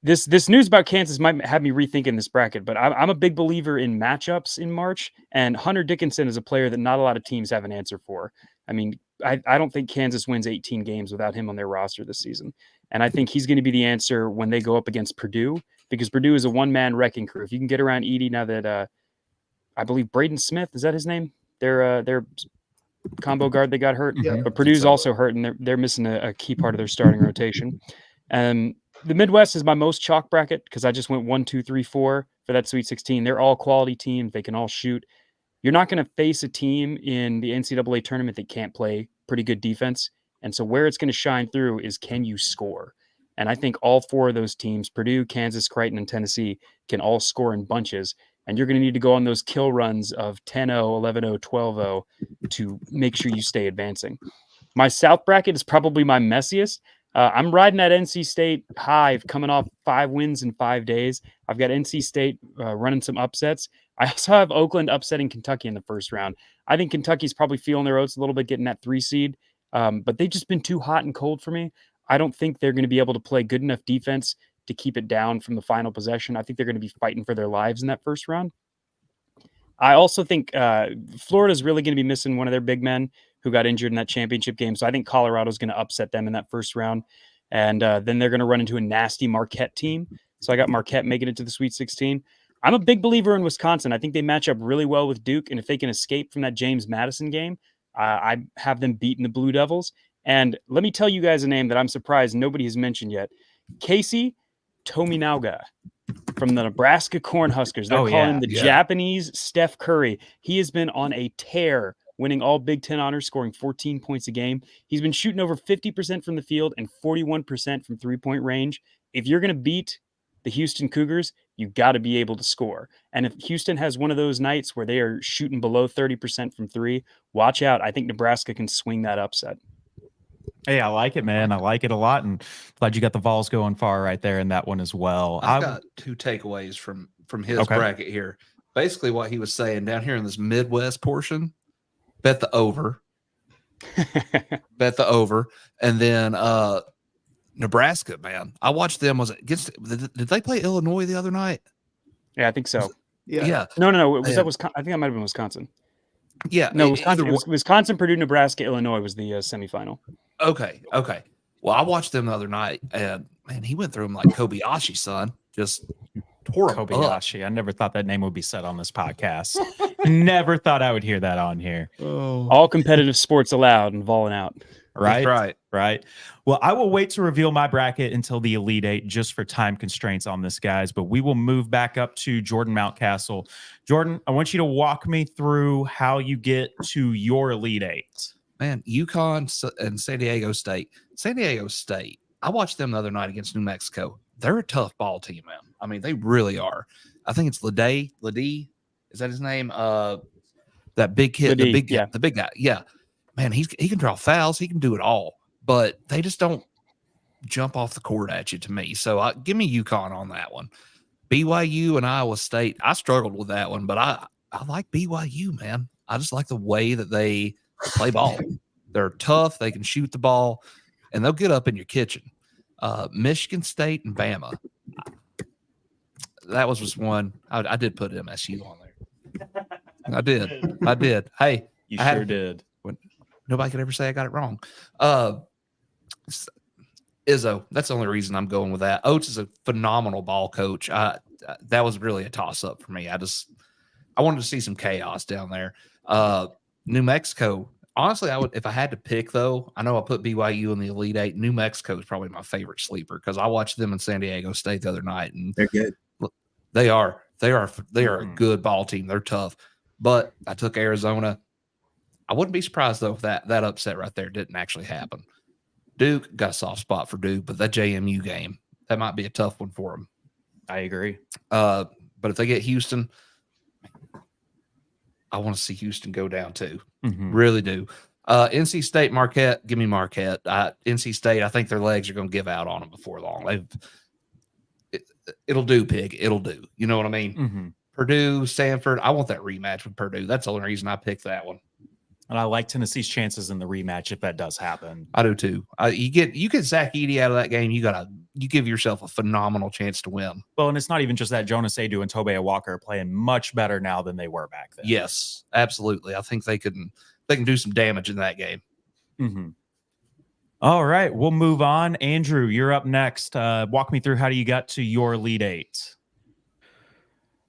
This news about Kansas might have me rethinking this bracket, but I'm a big believer in matchups in March, and Hunter Dickinson is a player that not a lot of teams have an answer for. I mean, I don't think Kansas wins 18 games without him on their roster this season. And I think he's going to be the answer when they go up against Purdue, because Purdue is a one-man wrecking crew. If you can get around Edey now that I believe Braden Smith, is that his name? Their combo guard, they got hurt. Yeah. But Purdue's also hurt, and they're missing a key part of their starting rotation. the Midwest is my most chalk bracket because I just went 1, 2, 3, 4 for that Sweet 16. They're all quality teams. They can all shoot. You're not going to face a team in the NCAA tournament that can't play pretty good defense. And so where it's going to shine through is, can you score? And I think all 4 of those teams, Purdue, Kansas, Creighton, and Tennessee, can all score in bunches. And you're going to need to go on those kill runs of 10-0, 11-0, 12-0 to make sure you stay advancing. My South bracket is probably my messiest. I'm riding that NC State high, coming off 5 wins in 5 days. I've got NC State running some upsets. I also have Oakland upsetting Kentucky in the first round. I think Kentucky's probably feeling their oats a little bit, getting that 3 seed, but they've just been too hot and cold for me. I don't think they're going to be able to play good enough defense to keep it down from the final possession. I think they're going to be fighting for their lives in that first round. I also think Florida's really going to be missing one of their big men who got injured in that championship game. So I think Colorado's going to upset them in that first round. And then they're going to run into a nasty Marquette team. So I got Marquette making it to the Sweet 16. I'm a big believer in Wisconsin. I think they match up really well with Duke. And if they can escape from that James Madison game, I have them beating the Blue Devils. And let me tell you guys a name that I'm surprised nobody has mentioned yet. Casey Tominaga from the Nebraska Cornhuskers. They're calling him the Japanese Steph Curry. He has been on a tear, winning all Big Ten honors, scoring 14 points a game. He's been shooting over 50% from the field and 41% from three-point range. If you're going to beat the Houston Cougars, you got to be able to score. And if Houston has one of those nights where they are shooting below 30% from 3, watch out. I think Nebraska can swing that upset. Hey, I like it, man. I like it a lot, and glad you got the Vols going far right there in that one as well. I've got 2 takeaways from his bracket here. Basically, what he was saying down here in this Midwest portion, bet the over, and then Nebraska, man. I watched them. Was it against? Did they play Illinois the other night? Yeah, I think so. Yeah. No. Was that Wisconsin? I think that might have been Wisconsin. Yeah. No, Wisconsin, Purdue, Nebraska, Illinois was the semifinal. Okay. Well, I watched them the other night, and man, he went through them like Kobayashi, son. Just tore him Kobayashi. I never thought that name would be said on this podcast. Never thought I would hear that on here. All competitive sports allowed and Vawlin out. Right? That's right. Well, I will wait to reveal my bracket until the Elite Eight just for time constraints on this, guys. But we will move back up to Jordan Mountcastle. Jordan, I want you to walk me through how you get to your Elite Eight. Man, UConn and San Diego State. San Diego State, I watched them the other night against New Mexico. They're a tough ball team, man. I mean, they really are. I think it's Ledee. Is that his name? That big kid, Ledee, the big guy. Yeah. Man, he can draw fouls. He can do it all. But they just don't jump off the court at you, to me. So give me UConn on that one. BYU and Iowa State. I struggled with that one, but I like BYU, man. I just like the way that they play ball. They're tough. They can shoot the ball, and they'll get up in your kitchen. Michigan State and Bama. That was just one. I did put MSU on there. I did. Hey, You sure did. Nobody could ever say I got it wrong. Izzo, that's the only reason I'm going with that. Oates is a phenomenal ball coach. That was really a toss-up for me. I wanted to see some chaos down there. New Mexico, honestly, if I had to pick, though, I know I put BYU in the Elite Eight. New Mexico is probably my favorite sleeper because I watched them in San Diego State the other night, and They're good. They are a good ball team. They're tough. But I took Arizona. I wouldn't be surprised, though, if that upset right there didn't actually happen. Duke, got a soft spot for Duke, but that JMU game, that might be a tough one for them. I agree. But if they get Houston, I want to see Houston go down too. Mm-hmm. Really do. NC State, Marquette, give me Marquette. NC State, I think their legs are going to give out on them before long. It'll do, Pig. It'll do. You know what I mean? Mm-hmm. Purdue, Stanford, I want that rematch with Purdue. That's the only reason I picked that one. And I like Tennessee's chances in the rematch if that does happen. I do too. You get Zach Edey out of that game, you give yourself a phenomenal chance to win. Well, and it's not even just that. Jonas Adu and Tobey Walker are playing much better now than they were back then. Yes, absolutely. I think they can do some damage in that game. Mm-hmm. All right, we'll move on. Andrew, you're up next. Walk me through how you got to your Elite Eight.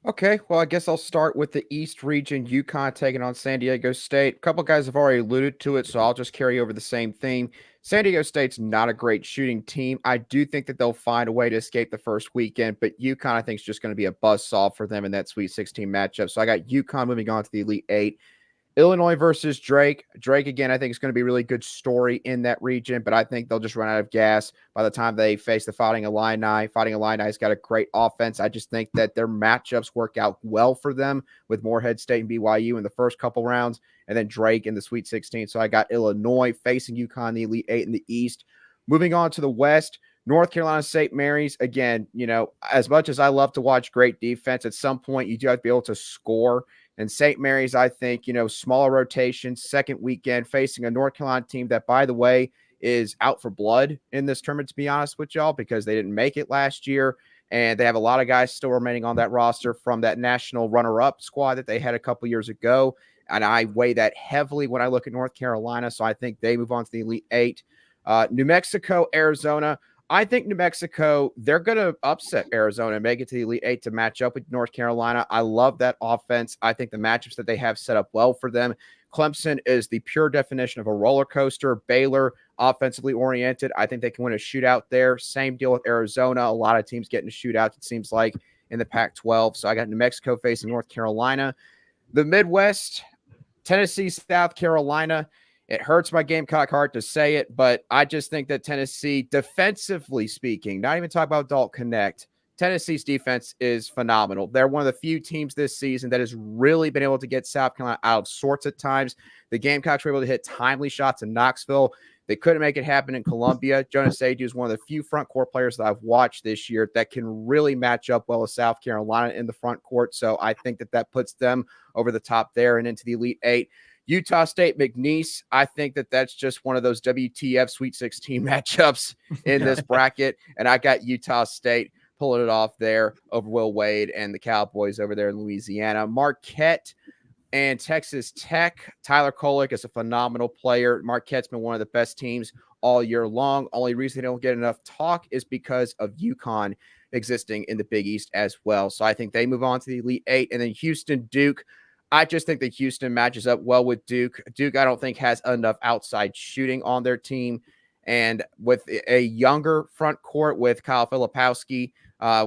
Okay, well, I guess I'll start with the East region. UConn taking on San Diego State. A couple guys have already alluded to it, so I'll just carry over the same theme. San Diego State's not a great shooting team. I do think that they'll find a way to escape the first weekend, but UConn, I think, is just going to be a buzzsaw for them in that Sweet 16 matchup. So I got UConn moving on to the Elite Eight. Illinois versus Drake. Drake, again, I think is going to be a really good story in that region, but I think they'll just run out of gas by the time they face the Fighting Illini. Fighting Illini's got a great offense. I just think that their matchups work out well for them with Morehead State and BYU in the first couple rounds, and then Drake in the Sweet 16. So I got Illinois facing UConn, the Elite Eight in the East. Moving on to the West, North Carolina St. Mary's. Again, as much as I love to watch great defense, at some point you do have to be able to score. And St. Mary's, I think, smaller rotation, second weekend, facing a North Carolina team that, by the way, is out for blood in this tournament, to be honest with y'all, because they didn't make it last year. And they have a lot of guys still remaining on that roster from that national runner-up squad that they had a couple years ago. And I weigh that heavily when I look at North Carolina. So I think they move on to the Elite Eight. New Mexico, Arizona. I think New Mexico, they're going to upset Arizona and make it to the Elite Eight to match up with North Carolina. I love that offense. I think the matchups that they have set up well for them. Clemson is the pure definition of a roller coaster. Baylor, offensively oriented. I think they can win a shootout there. Same deal with Arizona. A lot of teams getting shootouts, it seems like, in the Pac-12. So I got New Mexico facing North Carolina. The Midwest, Tennessee, South Carolina. It hurts my Gamecock heart to say it, but I just think that Tennessee, defensively speaking, not even talk about Adult Connect, Tennessee's defense is phenomenal. They're one of the few teams this season that has really been able to get South Carolina out of sorts at times. The Gamecocks were able to hit timely shots in Knoxville. They couldn't make it happen in Columbia. Jonas Aidoo is one of the few front court players that I've watched this year that can really match up well with South Carolina in the front court. So I think that puts them over the top there and into the Elite Eight. Utah State, McNeese, I think that's just one of those WTF Sweet 16 matchups in this bracket. And I got Utah State pulling it off there over Will Wade and the Cowboys over there in Louisiana. Marquette and Texas Tech. Tyler Kolek is a phenomenal player. Marquette's been one of the best teams all year long. Only reason they don't get enough talk is because of UConn existing in the Big East as well. So I think they move on to the Elite Eight. And then Houston, Duke. I just think that Houston matches up well with Duke. Duke, I don't think, has enough outside shooting on their team. And with a younger front court with Kyle Filipowski,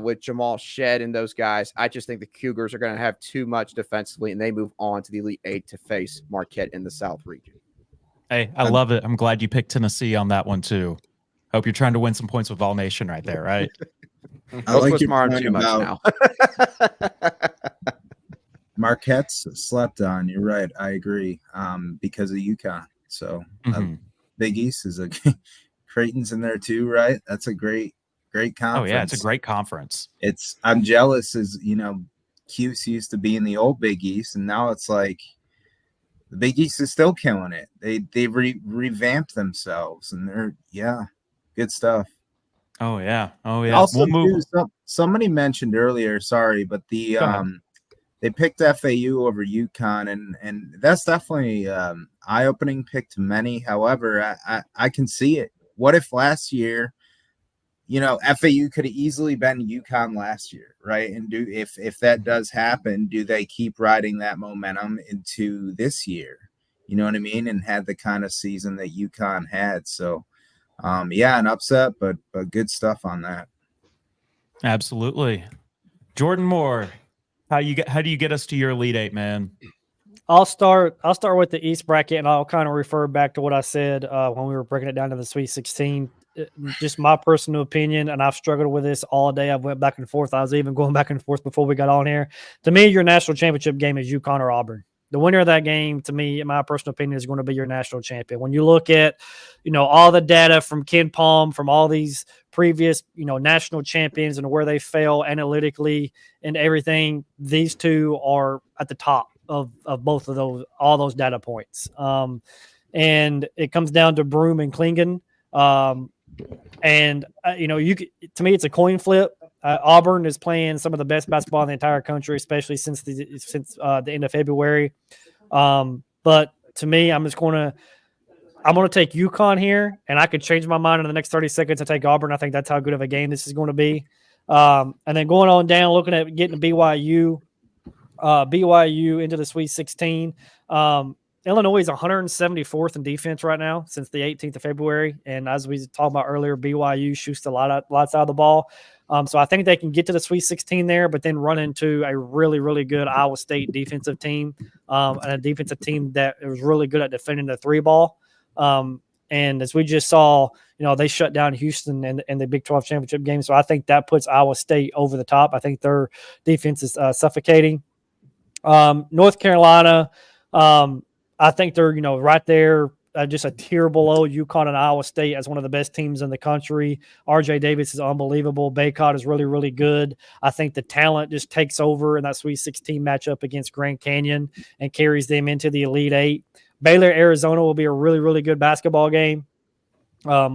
with Jamal Shed and those guys, I just think the Cougars are going to have too much defensively, and they move on to the Elite Eight to face Marquette in the South region. Hey, I love it. I'm glad you picked Tennessee on that one, too. Hope you're trying to win some points with Vol Nation right there, right? I like your smart point too much about now. Marquette's slept on. You're right. I agree. Because of UConn. So Big East is Creighton's in there too, right? That's a great conference. Oh yeah, it's a great conference. I'm jealous as Cuse used to be in the old Big East, and now it's like the Big East is still killing it. They revamped themselves, and they're good stuff. Oh yeah. Also, somebody mentioned earlier, sorry, but the they picked FAU over UConn, and that's definitely eye-opening pick to many. However, I can see it. What if last year, FAU could have easily been UConn last year, right? And if that does happen, do they keep riding that momentum into this year? You know what I mean? And had the kind of season that UConn had. So, an upset, but good stuff on that. Absolutely. Jordan Moore, how do you get us to your Elite Eight, man? I'll start with the East bracket, and I'll kind of refer back to what I said when we were breaking it down to the Sweet 16. Just my personal opinion, and I've struggled with this all day. I've went back and forth. I was even going back and forth before we got on here. To me, your national championship game is UConn or Auburn. The winner of that game, to me, in my personal opinion, is going to be your national champion. When you look at, all the data from Ken Palm, from all these previous, national champions and where they fell analytically and everything, these two are at the top of both of all those data points. And it comes down to Broome and Klingon. To me, it's a coin flip. Auburn is playing some of the best basketball in the entire country, especially since the end of February. But to me, I'm going to take UConn here, and I could change my mind in the next 30 seconds and take Auburn. I think that's how good of a game this is going to be. And then going on down, looking at getting BYU into the Sweet 16. Illinois is 174th in defense right now since the 18th of February. And as we talked about earlier, BYU shoots lots out of the ball. So I think they can get to the Sweet 16 there, but then run into a really, really good Iowa State defensive team and a defensive team that was really good at defending the three ball. And as we just saw, they shut down Houston in the Big 12 championship game. So I think that puts Iowa State over the top. I think their defense is suffocating. North Carolina, I think they're, right there, just a tier below UConn and Iowa State as one of the best teams in the country. RJ Davis is unbelievable. Baycott is really, really good. I think the talent just takes over in that Sweet 16 matchup against Grand Canyon and carries them into the Elite Eight. Baylor, Arizona will be a really, really good basketball game. A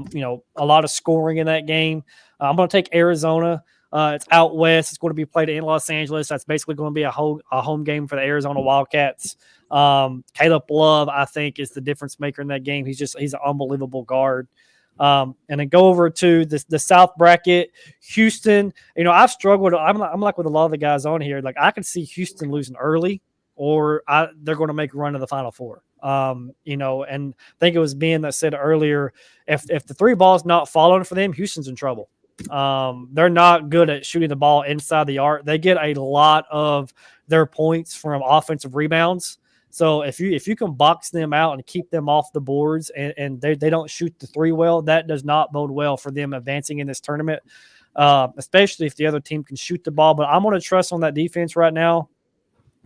lot of scoring in that game. I'm going to take Arizona. It's out west. It's going to be played in Los Angeles. That's basically going to be a home game for the Arizona Wildcats. Caleb Love, I think, is the difference maker in that game. He's an unbelievable guard. And then go over to the South bracket. Houston, I've struggled. I'm like with a lot of the guys on here. Like, I can see Houston losing early, or they're going to make a run to the Final Four. And I think it was Ben that said earlier, if the three ball's not falling for them, Houston's in trouble. They're not good at shooting the ball inside the arc. They get a lot of their points from offensive rebounds. So if you can box them out and keep them off the boards and they don't shoot the three well, that does not bode well for them advancing in this tournament, especially if the other team can shoot the ball. But I'm going to trust on that defense right now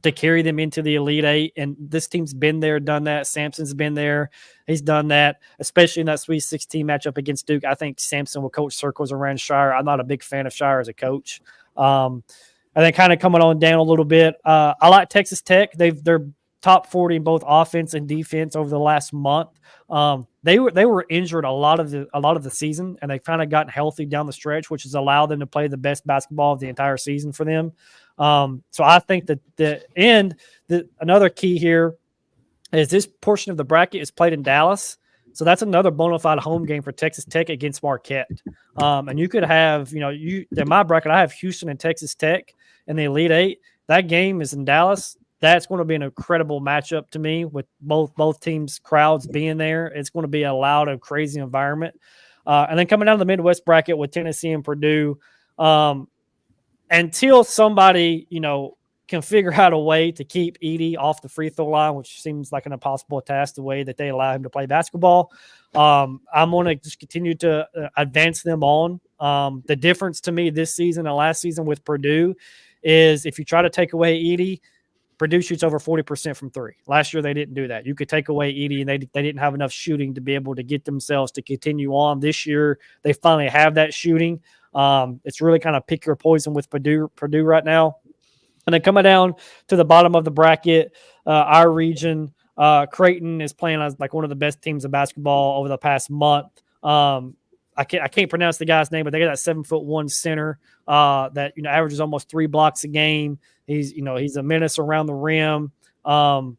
to carry them into the Elite Eight. And this team's been there, done that. Sampson's been there. He's done that, especially in that Sweet 16 matchup against Duke. I think Sampson will coach circles around Shire. I'm not a big fan of Shire as a coach. And then kind of coming on down a little bit, I like Texas Tech. They're top 40 in both offense and defense over the last month. They were injured a lot of the season, and they've kind of gotten healthy down the stretch, which has allowed them to play the best basketball of the entire season for them. So I think that another key here is this portion of the bracket is played in Dallas. So that's another bona fide home game for Texas Tech against Marquette. And you could have, in my bracket, I have Houston and Texas Tech in the Elite Eight. That game is in Dallas. That's going to be an incredible matchup to me with both teams' crowds being there. It's going to be a loud and crazy environment. And then coming down to the Midwest bracket with Tennessee and Purdue, until somebody, can figure out a way to keep Edey off the free throw line, which seems like an impossible task the way that they allow him to play basketball. I'm going to just continue to advance them on. The difference to me this season and last season with Purdue is if you try to take away Edey, Purdue shoots over 40% from three. Last year, they didn't do that. You could take away Edey, and they didn't have enough shooting to be able to get themselves to continue on. This year, they finally have that shooting. It's really kind of pick your poison with Purdue right now. And then coming down to the bottom of the bracket, our region, Creighton is playing as like one of the best teams of basketball over the past month. I can't pronounce the guy's name, but they got that 7'1" center that averages almost 3 blocks a game. He's a menace around the rim. And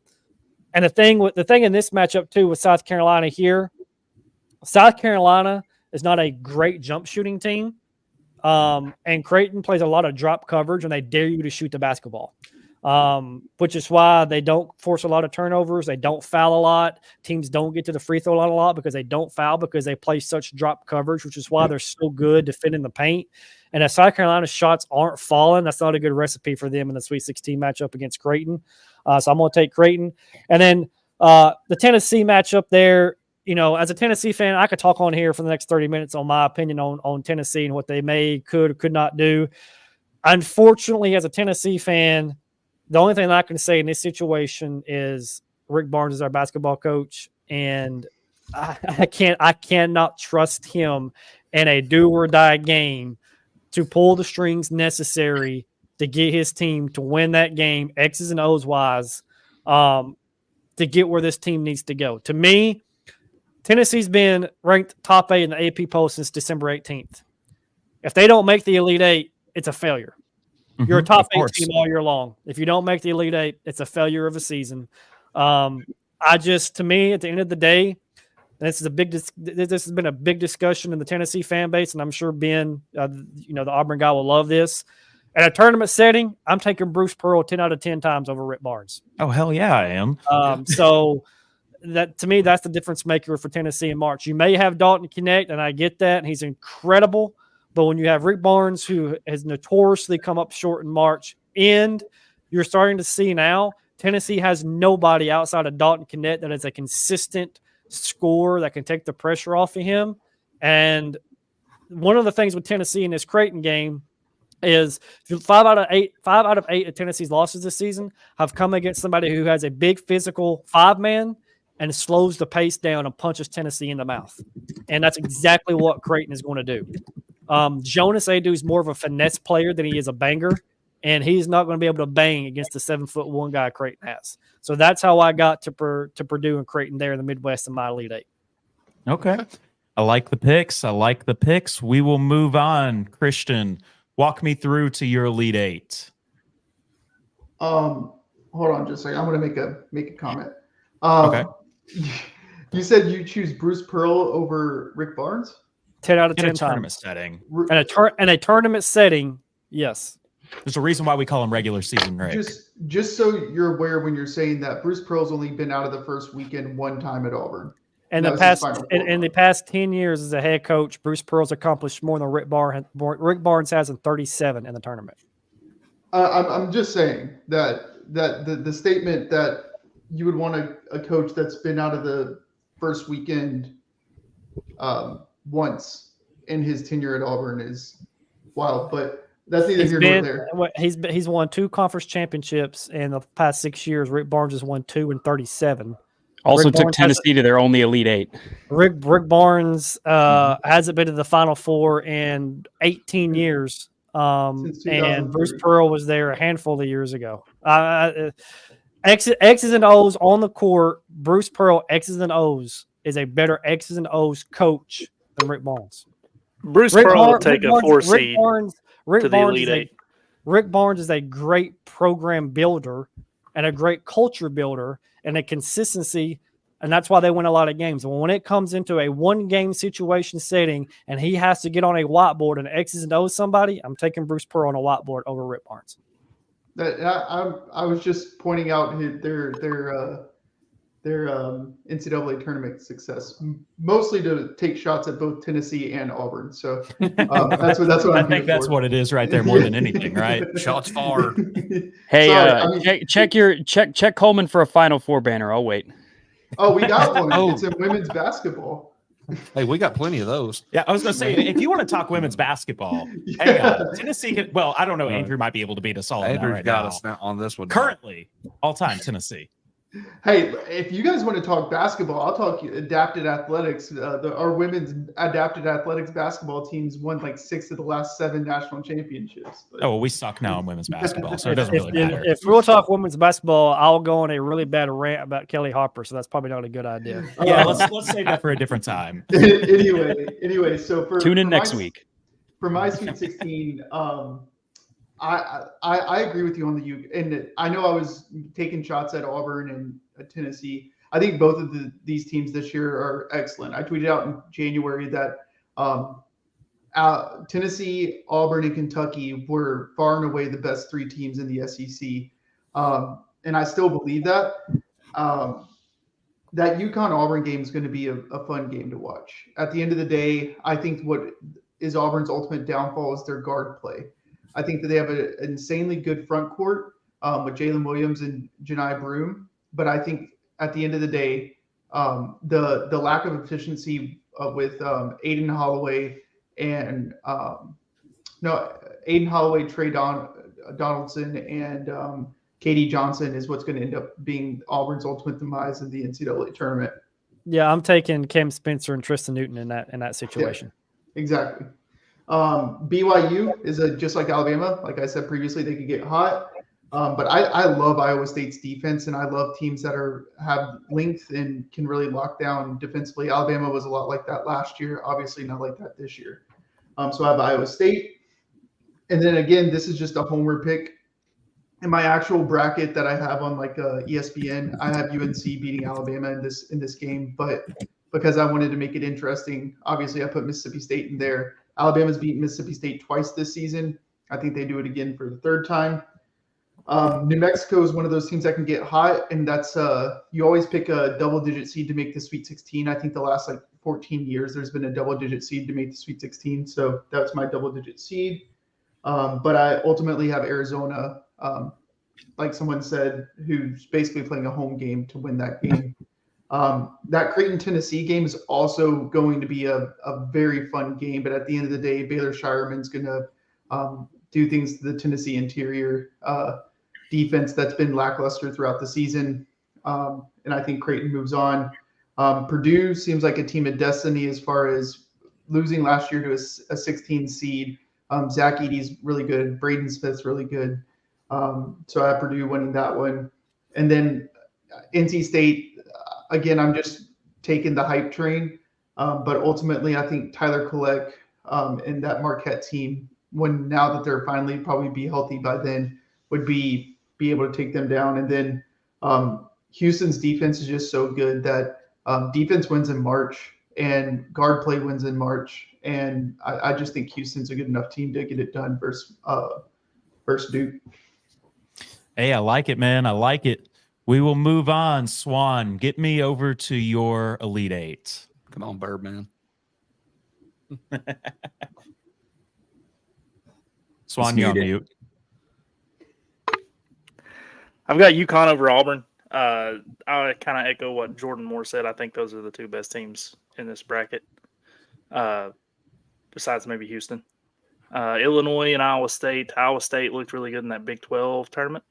the thing in this matchup too with South Carolina here, South Carolina is not a great jump shooting team. And Creighton plays a lot of drop coverage and they dare you to shoot the basketball. Which is why they don't force a lot of turnovers. They don't foul a lot. Teams don't get to the free throw line a lot because they don't foul because they play such drop coverage, which is why they're so good defending the paint. And if South Carolina's shots aren't falling, that's not a good recipe for them in the Sweet 16 matchup against Creighton. So I'm going to take Creighton. And then the Tennessee matchup there, as a Tennessee fan, I could talk on here for the next 30 minutes on my opinion on Tennessee and what they could not do. Unfortunately, as a Tennessee fan, the only thing that I can say in this situation is Rick Barnes is our basketball coach, and I cannot trust him in a do or die game to pull the strings necessary to get his team to win that game, X's and O's wise, to get where this team needs to go. To me, Tennessee's been ranked top 8 in the AP poll since December 18th. If they don't make the Elite 8, it's a failure. You're a top 8 team all year long. If you don't make the Elite 8, it's a failure of a season. To me, at the end of the day, this has been a big discussion in the Tennessee fan base, and I'm sure Ben, the Auburn guy will love this. At a tournament setting, I'm taking Bruce Pearl 10 out of 10 times over Rick Barnes. Oh, hell yeah, I am. So that to me, that's the difference maker for Tennessee in March. You may have Dalton Connect, and I get that, and he's incredible. But when you have Rick Barnes, who has notoriously come up short in March, and you're starting to see now Tennessee has nobody outside of Dalton Connect that is a consistent scorer that can take the pressure off of him. And one of the things with Tennessee in this Creighton game is 5 out of 8 of Tennessee's losses this season have come against somebody who has a big physical 5-man and slows the pace down and punches Tennessee in the mouth. And that's exactly what Creighton is going to do. Jonas Adu is more of a finesse player than he is a banger, and he's not going to be able to bang against the 7'1" guy Creighton has. So that's how I got to Purdue and Creighton there in the Midwest in my Elite Eight. Okay. I like the picks. We will move on. Christian, walk me through to your Elite Eight. Hold on just a second. I'm going to make a comment. Okay. You said you choose Bruce Pearl over Rick Barnes? 10 out of In 10 a tournament times. setting. In a tournament setting, yes. There's a reason why we call him regular season Rick. Just so you're aware, when you're saying that, Bruce Pearl's only been out of the first weekend one time at Auburn. And in the past 10 years as a head coach, Bruce Pearl's accomplished more than Rick Barnes has in 37 in the tournament. I'm just saying that the statement that you would want a coach that's been out of the first weekend once in his tenure at Auburn is wild, but that's neither here nor there. He's won 2 conference championships in the past 6 years. Rick Barnes has won 2 in 37. Also Rick took Barnes Tennessee to their only Elite Eight. Rick Barnes hasn't been to the Final Four in 18 years. And Bruce Pearl was there a handful of years ago. X's and O's on the court. Bruce Pearl, X's and O's, is a better X's and O's coach than Rick Barnes. Bruce Pearl will take a 4 seed to the Elite Eight. Rick Barnes is a great program builder and a great culture builder and a consistency, and that's why they win a lot of games. And when it comes into a one-game situation setting and he has to get on a whiteboard and X's and O's somebody, I'm taking Bruce Pearl on a whiteboard over Rick Barnes. I was just pointing out their NCAA tournament success, mostly to take shots at both Tennessee and Auburn. So that's what I think that's what it is right there more than anything, right? Shots fired. Hey, Sorry, check Coleman for a Final Four banner. I'll wait. Oh, we got one. It's in women's basketball. Hey, we got plenty of those. Yeah, I was going to say, if you want to talk women's basketball, hang on. Tennessee can, well, I don't know. Andrew might be able to beat us all. Andrew's right got now. us now on this one. Currently, all-time Tennessee. Hey, if you guys want to talk basketball, I'll talk adapted athletics. Our women's adapted athletics basketball teams won like 6 of the last 7 national championships. But. Oh, well, we suck now in women's basketball, so it doesn't really matter. If we'll talk women's basketball, I'll go on a really bad rant about Kelly Harper, so that's probably not a good idea. Yeah, let's save that for a different time. Anyway, so tune in next week. For my Sweet 16, I agree with you on and I know I was taking shots at Auburn and Tennessee. I think both of these teams this year are excellent. I tweeted out in January that Tennessee, Auburn, and Kentucky were far and away the best 3 teams in the SEC. And I still believe that. That UConn-Auburn game is going to be a fun game to watch. At the end of the day, I think what is Auburn's ultimate downfall is their guard play. I think that they have an insanely good front court with Jalen Williams and Janai Broome. But I think at the end of the day, the lack of efficiency with Aiden Holloway and Trey Donaldson, and Katie Johnson is what's going to end up being Auburn's ultimate demise in the NCAA tournament. Yeah, I'm taking Cam Spencer and Tristan Newton in that situation. Yeah, exactly. BYU is just like Alabama. Like I said previously, they could get hot. But I love Iowa State's defense, and I love teams that have length and can really lock down defensively. Alabama was a lot like that last year. Obviously not like that this year. So I have Iowa State. And then again, this is just a homer pick. In my actual bracket that I have on ESPN, I have UNC beating Alabama in this game. But because I wanted to make it interesting, obviously I put Mississippi State in there. Alabama's beaten Mississippi State twice this season. I think they do it again for the third time. New Mexico is one of those teams that can get hot, and that's you always pick a double-digit seed to make the Sweet 16. I think the last 14 years there's been a double-digit seed to make the Sweet 16, so that's my double-digit seed. But I ultimately have Arizona, like someone said, who's basically playing a home game to win that game. That Creighton-Tennessee game is also going to be a very fun game, but at the end of the day, Baylor Shireman's going to do things to the Tennessee interior defense that's been lackluster throughout the season. And I think Creighton moves on. Purdue seems like a team of destiny as far as losing last year to a 16 seed. Zach Edey's really good. Braden Smith's really good. So I have Purdue winning that one. And then NC State, again, I'm just taking the hype train. But ultimately, I think Tyler Kolek and that Marquette team, now that they're finally probably be healthy by then, would be able to take them down. And then Houston's defense is just so good that defense wins in March and guard play wins in March. And I just think Houston's a good enough team to get it done versus Duke. Hey, I like it, man. I like it. We will move on. Swan, get me over to your Elite Eight. Come on, Birdman. Swan, you're on mute. I've got UConn over Auburn. I kind of echo what Jordan Moore said. I think those are the two best teams in this bracket, besides maybe Houston. Illinois and Iowa State. Iowa State looked really good in that Big 12 tournament.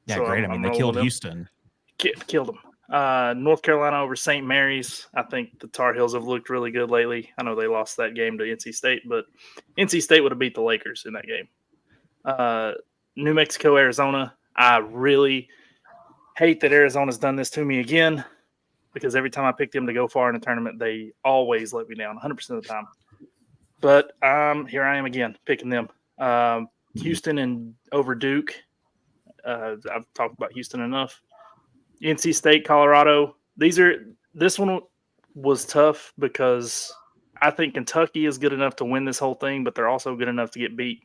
Yeah, So great. I mean, they killed Houston. Killed them. North Carolina over St. Mary's. I think the Tar Heels have looked really good lately. I know they lost that game to NC State, but NC State would have beat the Lakers in that game. New Mexico, Arizona. I really hate that Arizona's done this to me again, because every time I pick them to go far in a tournament, they always let me down 100% of the time. But here I am again picking them. Houston and over Duke. I've talked about Houston enough. NC State, Colorado. This one was tough because I think Kentucky is good enough to win this whole thing, but they're also good enough to get beat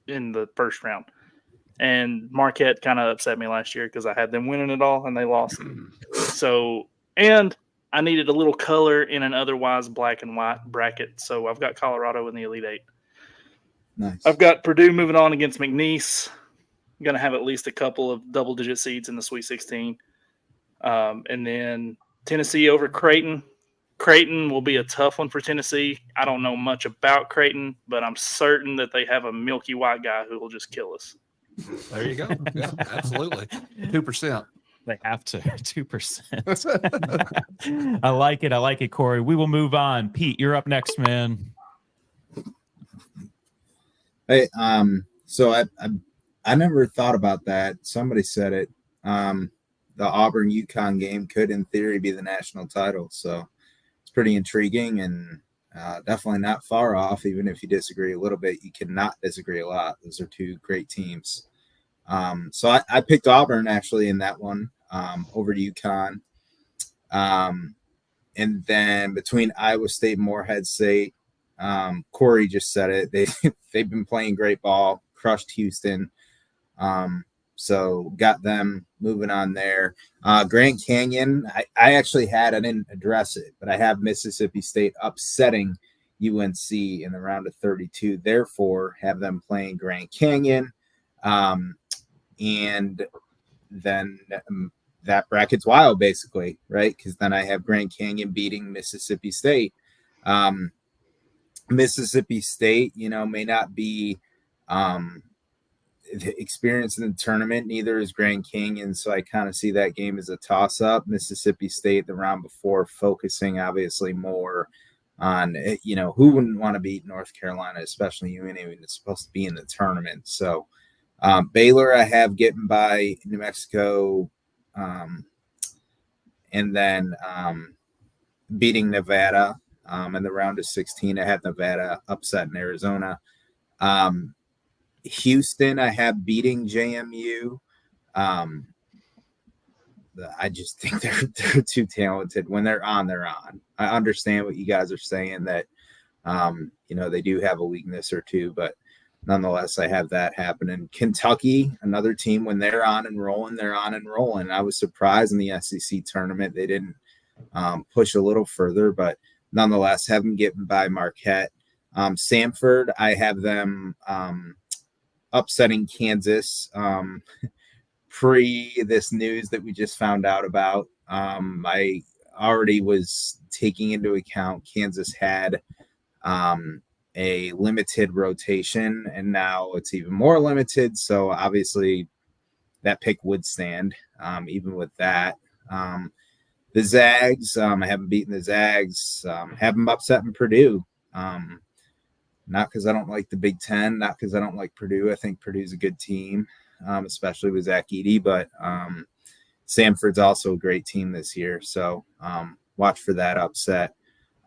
in the first round. And Marquette kind of upset me last year because I had them winning it all and they lost. So, and I needed a little color in an otherwise black and white bracket. So I've got Colorado in the Elite Eight. Nice. I've got Purdue moving on against McNeese. I'm going to have at least a couple of double-digit seeds in the Sweet 16. And then Tennessee over Creighton. Creighton will be a tough one for Tennessee. I don't know much about Creighton, but I'm certain that they have a milky white guy who will just kill us. There you go. Yeah, absolutely. 2%. They have to. 2%. I like it. I like it, Corey. We will move on. Pete, you're up next, man. Hey, so I never thought about that. Somebody said it. The Auburn UConn game could, in theory, be the national title. So it's pretty intriguing and definitely not far off. Even if you disagree a little bit, you cannot disagree a lot. Those are two great teams. So I picked Auburn actually in that one over to UConn. And then between Iowa State and Morehead State, Corey just said it. They've been playing great ball, crushed Houston. So got them moving on there. Grand Canyon, I actually I didn't address it, but I have Mississippi State upsetting UNC in the round of 32. Therefore, have them playing Grand Canyon. And then that bracket's wild, basically, right? Because then I have Grand Canyon beating Mississippi State. Mississippi State, may not be experience in the tournament, neither is Grand Canyon, so I kind of see that game as a toss-up. Mississippi State the round before focusing obviously more on who wouldn't want to beat North Carolina, especially when it's supposed to be in the tournament. So Baylor I have getting by New Mexico, and then beating Nevada in the round of 16. I have Nevada upset in Arizona. Houston, I have beating JMU. I just think they're too talented. When they're on, they're on. I understand what you guys are saying that, they do have a weakness or two, but nonetheless, I have that happening. Kentucky, another team, when they're on and rolling, they're on and rolling. I was surprised in the SEC tournament they didn't push a little further, but nonetheless, have them getting by Marquette. Samford, I have them upsetting Kansas pre this news that we just found out about. I already was taking into account Kansas had a limited rotation, and now it's even more limited. So obviously that pick would stand even with that. The Zags, I haven't beaten the Zags, have them upsetting Purdue. Not because I don't like the Big Ten, not because I don't like Purdue. I think Purdue's a good team, especially with Zach Edey, but Samford's also a great team this year. So watch for that upset.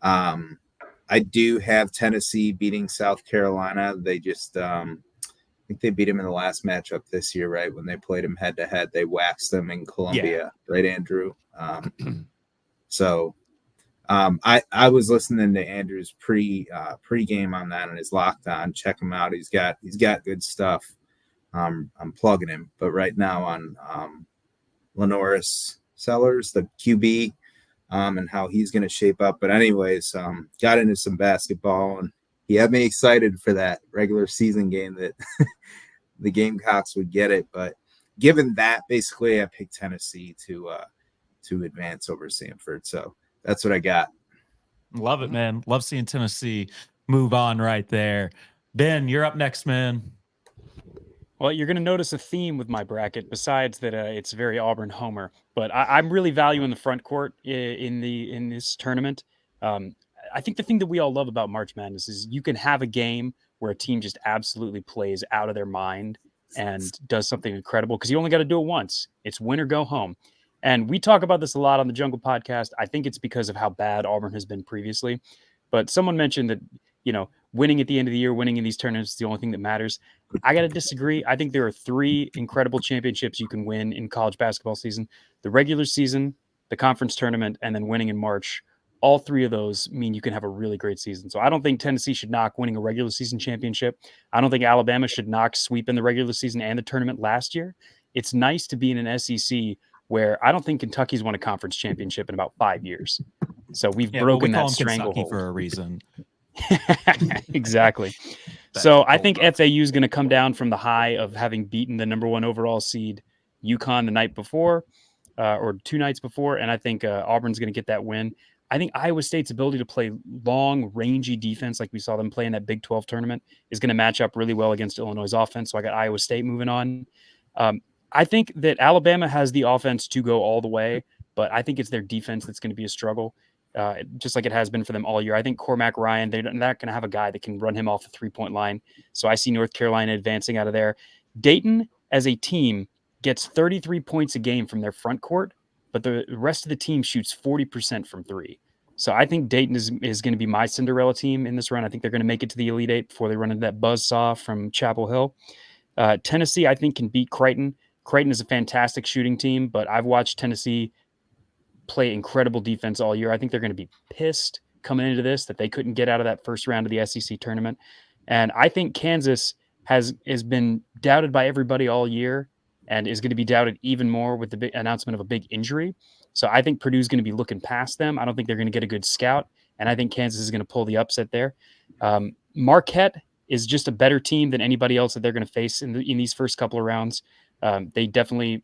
I do have Tennessee beating South Carolina. They just, I think they beat them in the last matchup this year, right? When they played them head to head, they waxed them in Columbia, right, Andrew? I was listening to Andrew's pre-game on that, and his Locked On. Check him out. He's got good stuff. I'm plugging him, but right now on Lenoris Sellers, the QB, and how he's going to shape up. But anyways, got into some basketball, and he had me excited for that regular season game that the Gamecocks would get it. But given that, basically, I picked Tennessee to advance over Samford. So that's what I got. Love it, man. Love seeing Tennessee move on right there. Ben, you're up next, man. Well, you're going to notice a theme with my bracket, besides that it's very Auburn homer. But I'm really valuing the front court in this tournament. I think the thing that we all love about March Madness is you can have a game where a team just absolutely plays out of their mind and does something incredible, because you only got to do it once. It's win or go home. And we talk about this a lot on the Jungle podcast. I think it's because of how bad Auburn has been previously. But someone mentioned that, winning at the end of the year, winning in these tournaments is the only thing that matters. I got to disagree. I think there are 3 incredible championships you can win in college basketball season: the regular season, the conference tournament, and then winning in March. All 3 of those mean you can have a really great season. So I don't think Tennessee should knock winning a regular season championship. I don't think Alabama should knock sweeping the regular season and the tournament last year. It's nice to be in an SEC where I don't think Kentucky's won a conference championship in about 5 years. So we've broken that stranglehold for a reason. Exactly. So I think FAU is going to come down from the high of having beaten the number 1 overall seed UConn the night before, or 2 nights before. And I think Auburn's going to get that win. I think Iowa State's ability to play long, rangy defense, like we saw them play in that Big 12 tournament, is going to match up really well against Illinois' offense. So I got Iowa State moving on. I think that Alabama has the offense to go all the way, but I think it's their defense that's going to be a struggle, just like it has been for them all year. I think Cormac Ryan, they're not going to have a guy that can run him off the 3-point line. So I see North Carolina advancing out of there. Dayton, as a team, gets 33 points a game from their front court, but the rest of the team shoots 40% from 3. So I think Dayton is going to be my Cinderella team in this run. I think they're going to make it to the Elite 8 before they run into that buzzsaw from Chapel Hill. Tennessee, I think, can beat Creighton. Creighton is a fantastic shooting team, but I've watched Tennessee play incredible defense all year. I think they're going to be pissed coming into this that they couldn't get out of that first round of the SEC tournament. And I think Kansas has been doubted by everybody all year and is going to be doubted even more with the big announcement of a big injury. So I think Purdue's going to be looking past them. I don't think they're going to get a good scout, and I think Kansas is going to pull the upset there. Marquette is just a better team than anybody else that they're going to face in these first couple of rounds. They definitely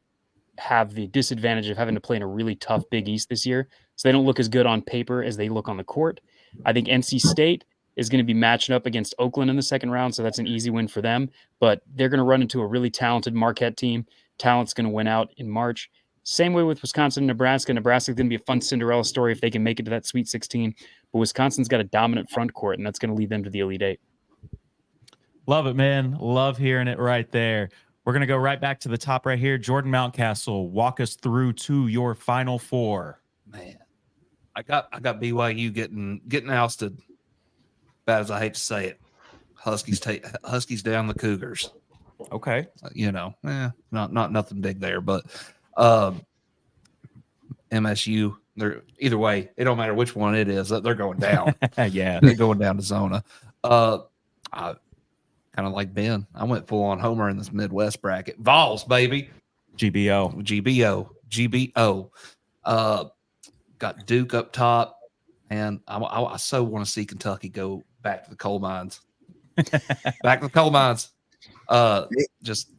have the disadvantage of having to play in a really tough Big East this year. So they don't look as good on paper as they look on the court. I think NC State is going to be matching up against Oakland in the second round, so that's an easy win for them. But they're going to run into a really talented Marquette team. Talent's going to win out in March. Same way with Wisconsin and Nebraska. Nebraska's going to be a fun Cinderella story if they can make it to that Sweet 16. But Wisconsin's got a dominant front court, and that's going to lead them to the Elite 8. Love it, man. Love hearing it right there. We're going to go right back to the top right here. Jordan Mountcastle, walk us through to your final 4. Man, I got BYU getting ousted. Bad as I hate to say it, Huskies down the Cougars. Okay, not nothing big there, but MSU. They're either way. It don't matter which one it is. They're going down. Yeah, they're going down to Zona. kind of like Ben. I went full on homer in this Midwest bracket. Vols, baby. GBO. Got Duke up top, and I so want to see Kentucky go back to the coal mines. Back to the coal mines. Just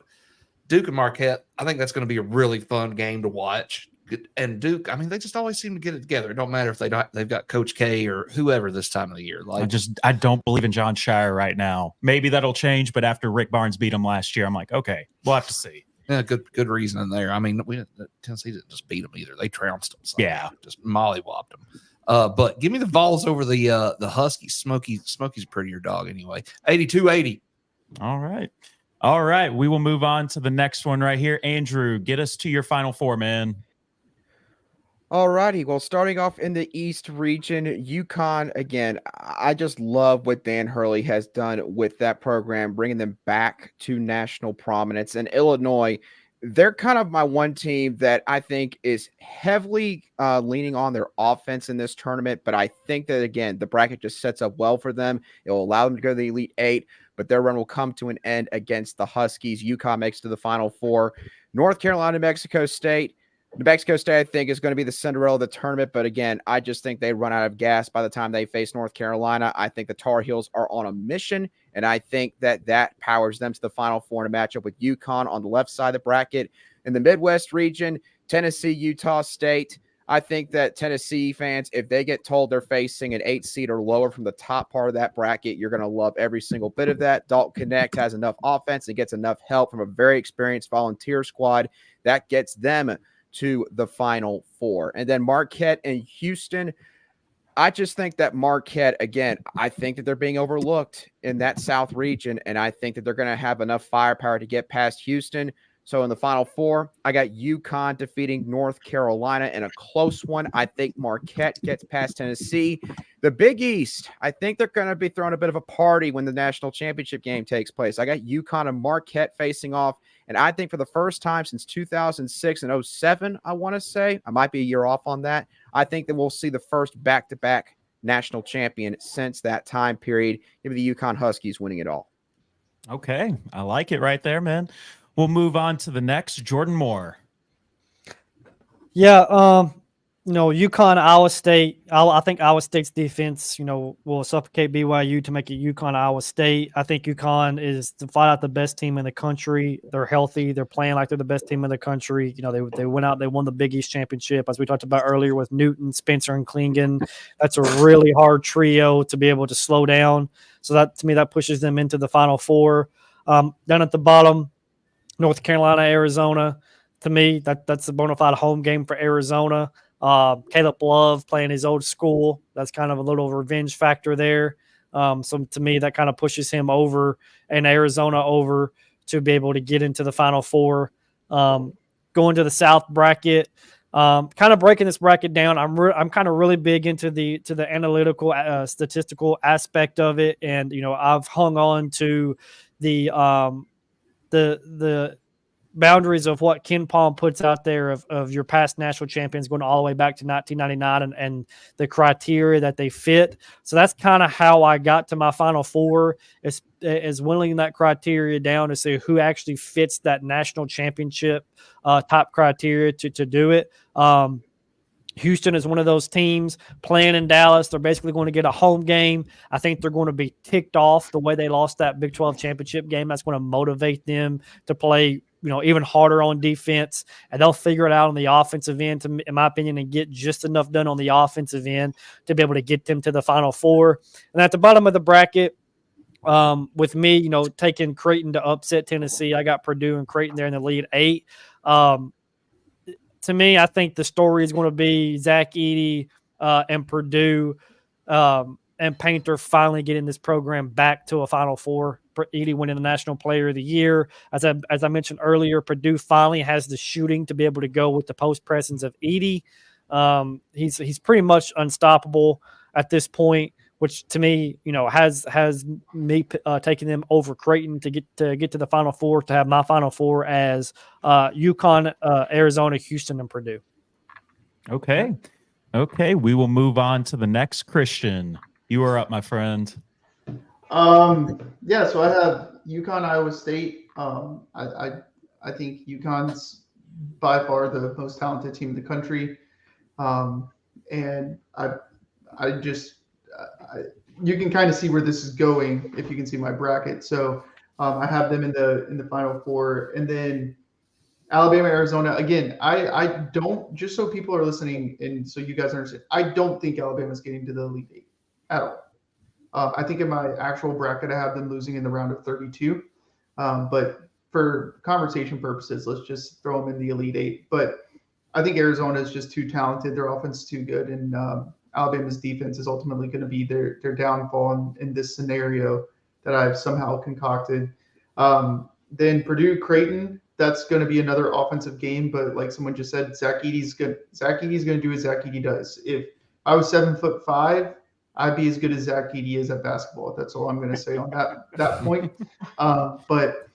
Duke and Marquette. I think that's going to be a really fun game to watch. And Duke, I mean, they just always seem to get it together. It don't matter if they've got Coach K or whoever this time of the year. Like, I don't believe in John Shire right now. Maybe that'll change, but after Rick Barnes beat him last year, I'm like, okay, we'll have to see. Yeah, good reasoning there. I mean, Tennessee didn't just beat them either; they trounced them. So yeah, just mollywopped them. But give me the Vols over the Huskies. Smokey's a prettier dog anyway. 82-80. All right. We will move on to the next one right here. Andrew, get us to your Final Four, man. All righty. Well, starting off in the East region, UConn, again, I just love what Dan Hurley has done with that program, bringing them back to national prominence. And Illinois, they're kind of my one team that I think is heavily leaning on their offense in this tournament. But I think that, again, the bracket just sets up well for them. It will allow them to go to the Elite Eight, but their run will come to an end against the Huskies. UConn makes it to the Final Four. North Carolina, Mexico State. New Mexico State, I think, is going to be the Cinderella of the tournament. But again, I just think they run out of gas by the time they face North Carolina. I think the Tar Heels are on a mission, and I think that powers them to the Final Four in a matchup with UConn on the left side of the bracket. In the Midwest region, Tennessee, Utah State. I think that Tennessee fans, if they get told they're facing an 8 seed or lower from the top part of that bracket, you're going to love every single bit of that. Dalton Connect has enough offense and gets enough help from a very experienced volunteer squad that gets them to the Final Four. And then Marquette and Houston, I just think that Marquette, again, I think that they're being overlooked in that South region, and I think that they're going to have enough firepower to get past Houston. So in the Final Four, I got UConn defeating North Carolina in a close one. I think Marquette gets past Tennessee. The Big East, I think they're going to be throwing a bit of a party when the national championship game takes place. I got UConn and Marquette facing off. And I think for the first time since 2006 and 07, I want to say, I might be a year off on that, I think that we'll see the first back-to-back national champion since that time period. Give me the UConn Huskies winning it all. Okay. I like it right there, man. We'll move on to the next. Jordan Moore. Yeah, UConn, Iowa State. I think Iowa State's defense, will suffocate BYU to make it UConn, Iowa State. I think UConn is to fight out the best team in the country. They're healthy. They're playing like they're the best team in the country. They went out. They won the Big East championship, as we talked about earlier with Newton, Spencer, and Klingon. That's a really hard trio to be able to slow down. So that, to me, that pushes them into the Final Four. Down at the bottom, North Carolina, Arizona. To me, that's a bona fide home game for Arizona. Caleb Love playing his old school. That's kind of a little revenge factor there. So to me, that kind of pushes him over and Arizona over to be able to get into the Final Four. Going to the South bracket, kind of breaking this bracket down. I'm kind of really big into the analytical, statistical aspect of it, and I've hung on to the boundaries of what Ken Palm puts out there of your past national champions going all the way back to 1999 and the criteria that they fit. So that's kind of how I got to my Final Four, is whittling that criteria down to see who actually fits that national championship top criteria to do it. Houston is one of those teams playing in Dallas. They're basically going to get a home game. I think they're going to be ticked off the way they lost that Big 12 championship game. That's going to motivate them to play, even harder on defense, and they'll figure it out on the offensive end, in my opinion, and get just enough done on the offensive end to be able to get them to the Final Four. And at the bottom of the bracket, with me, taking Creighton to upset Tennessee, I got Purdue and Creighton there in the lead 8. To me, I think the story is going to be Zach Edey and Purdue and Painter finally getting this program back to a Final Four. Edey winning the National Player of the Year. As I mentioned earlier, Purdue finally has the shooting to be able to go with the post presence of Edey. He's pretty much unstoppable at this point, which to me, has me taking them over Creighton to get to the Final Four, to have my Final Four as UConn, Arizona, Houston, and Purdue. Okay. We will move on to the next. Christian, you are up, my friend. So I have UConn, Iowa State. I think UConn's by far the most talented team in the country, and you can kind of see where this is going if you can see my bracket. So I have them in the Final Four, and then Alabama, Arizona. Again, I don't, just so people are listening and so you guys understand, I don't think Alabama's getting to the Elite Eight at all. I think in my actual bracket, I have them losing in the round of 32. But for conversation purposes, let's just throw them in the Elite Eight. But I think Arizona is just too talented. Their offense is too good. And Alabama's defense is ultimately going to be their downfall in this scenario that I've somehow concocted. Then Purdue, Creighton, that's going to be another offensive game. But like someone just said, Zach Edey's going to do what Zach Edey does. If I was 7'5", I'd be as good as Zach Edey is at basketball. That's all I'm going to say on that point. But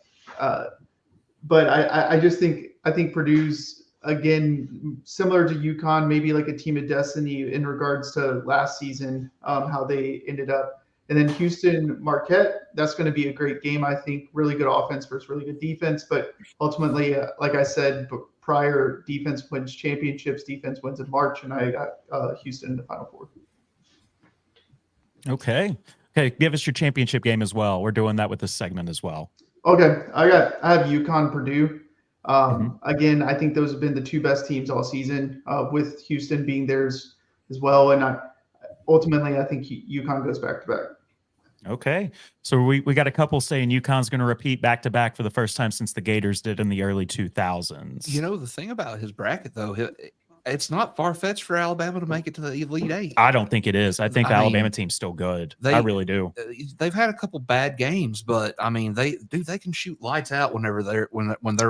I just think Purdue's, again, similar to UConn, maybe like a team of destiny in regards to last season, how they ended up. And then Houston, Marquette, that's going to be a great game. I think really good offense versus really good defense. But ultimately, like I said prior, defense wins championships. Defense wins in March, and I got Houston in the Final Four. Okay. Give us your championship game as well. We're doing that with this segment as well. Okay. I have UConn, Purdue. Again, I think those have been the two best teams all season, with Houston being theirs as well. And ultimately, I think UConn goes back to back. Okay. So we got a couple saying UConn's going to repeat back to back for the first time since the Gators did in the early 2000s. You know, the thing about his bracket, though, it's not far-fetched for Alabama to make it to the Elite Eight. I don't think it is. I think the Alabama team's still good. I really do. They've had a couple bad games, but I mean, they can shoot lights out whenever they're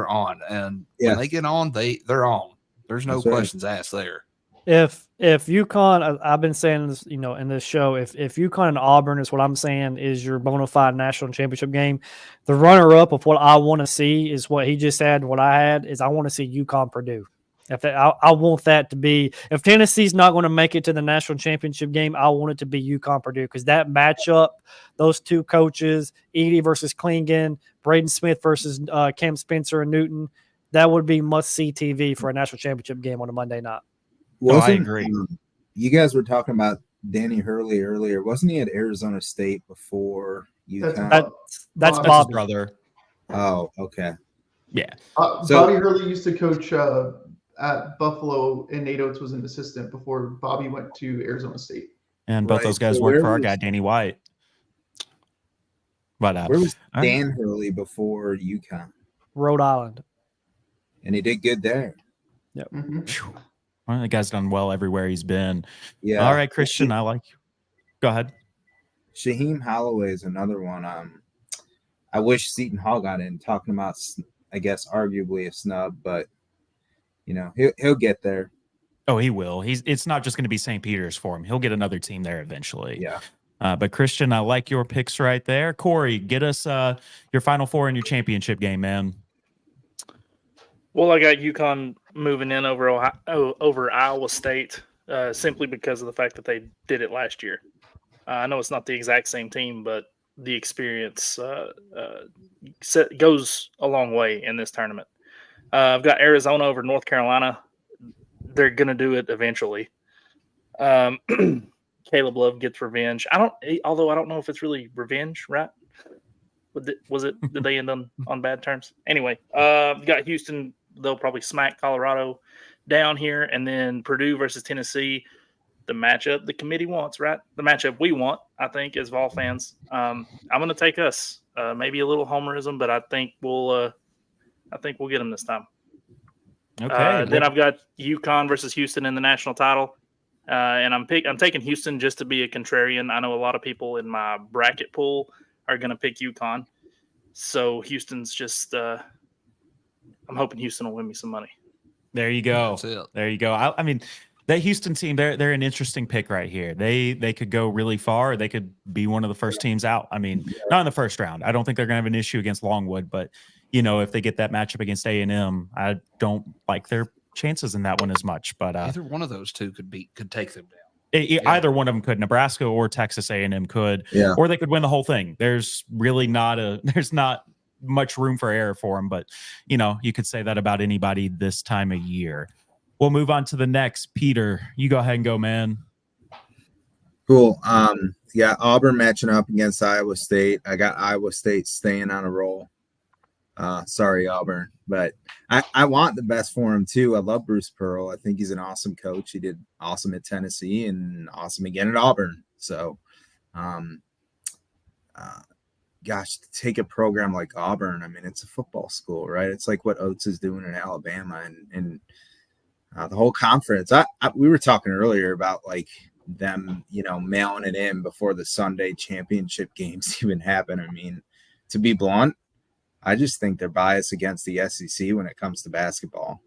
on, and when they get on, they're on. There's no questions asked there. If UConn, I've been saying this, in this show, if UConn and Auburn is what I'm saying is your bona fide national championship game, the runner-up of what I want to see is what he just had. What I had is I want to see UConn Purdue. I want that to be, if Tennessee's not going to make it to the national championship game, I want it to be UConn Purdue, because that matchup, those two coaches, Edey versus Klingon, Braden Smith versus Cam Spencer and Newton, that would be must-see TV for a national championship game on a Monday night. I agree. You guys were talking about Danny Hurley earlier. Wasn't he at Arizona State before UConn? That's Bob's brother. Oh, okay. Yeah. Bobby Hurley used to coach at Buffalo, and Nate Oates was an assistant before Bobby went to Arizona State. And both those guys worked for our guy, Danny White. But where was Dan Hurley before UConn? Rhode Island. And he did good there. Yep. Mm-hmm. Well, the guy's done well everywhere he's been. Yeah. All right, Christian, I like you. Go ahead. Shaheem Holloway is another one. I wish Seton Hall got in, talking about, I guess, arguably a snub, but he'll get there. Oh, he will. It's not just going to be St. Peter's for him. He'll get another team there eventually. Yeah. But Christian, I like your picks right there. Corey, get us your Final Four and your championship game, man. Well, I got UConn moving in over Iowa State simply because of the fact that they did it last year. I know it's not the exact same team, but the experience goes a long way in this tournament. I've got Arizona over North Carolina. They're going to do it eventually. Caleb Love gets revenge. Although I don't know if it's really revenge, right? Did they end on bad terms? Anyway, got Houston. They'll probably smack Colorado down here. And then Purdue versus Tennessee, the matchup the committee wants, right? The matchup we want, I think, as Vol fans. I'm going to take us. Maybe a little homerism, but I think we'll get them this time. Okay. Then I've got UConn versus Houston in the national title. And I'm taking Houston just to be a contrarian. I know a lot of people in my bracket pool are going to pick UConn. So Houston's just I'm hoping Houston will win me some money. There you go. That's it. There you go. I mean, that Houston team, they're an interesting pick right here. They could go really far. Or they could be one of the first teams out. I mean, not in the first round. I don't think they're going to have an issue against Longwood, but if they get that matchup against A&M, I don't like their chances in that one as much. But either one of those two could take them down. Either one of them could. Nebraska or Texas A&M could, Yeah. or they could win the whole thing. There's really there's not much room for error for them, but you could say that about anybody this time of year. We'll move on to the next. Peter, you go ahead and go, man. Cool. Yeah, Auburn matching up against Iowa State. I got Iowa State staying on a roll. Sorry, Auburn, but I want the best for him too. I love Bruce Pearl. I think he's an awesome coach. He did awesome at Tennessee and awesome again at Auburn. So, gosh, to take a program like Auburn, I mean, it's a football school, right? It's like what Oates is doing in Alabama and the whole conference. We were talking earlier about like them, mailing it in before the Sunday championship games even happen. I mean, to be blunt, I just think they're biased against the SEC when it comes to basketball.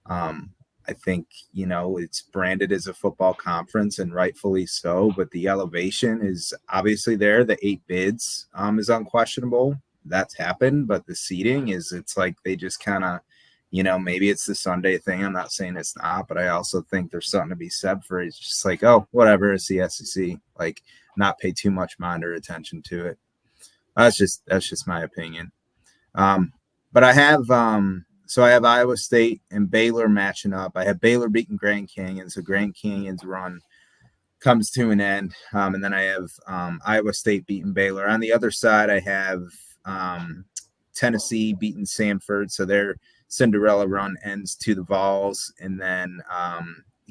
I think, it's branded as a football conference and rightfully so, but the elevation is obviously there. The 8 bids is unquestionable. That's happened, but the seeding it's like they just kind of, maybe it's the Sunday thing. I'm not saying it's not, but I also think there's something to be said for it. It's just like, oh, whatever, it's the SEC. Like, not pay too much mind or attention to it. That's just my opinion. But I have so I have Iowa State and Baylor matching up. I have Baylor beating Grand Canyon, so Grand Canyon's run comes to an end. And then I have Iowa State beating Baylor. On the other side, I have Tennessee beating Samford, so their Cinderella run ends to the Vols, and then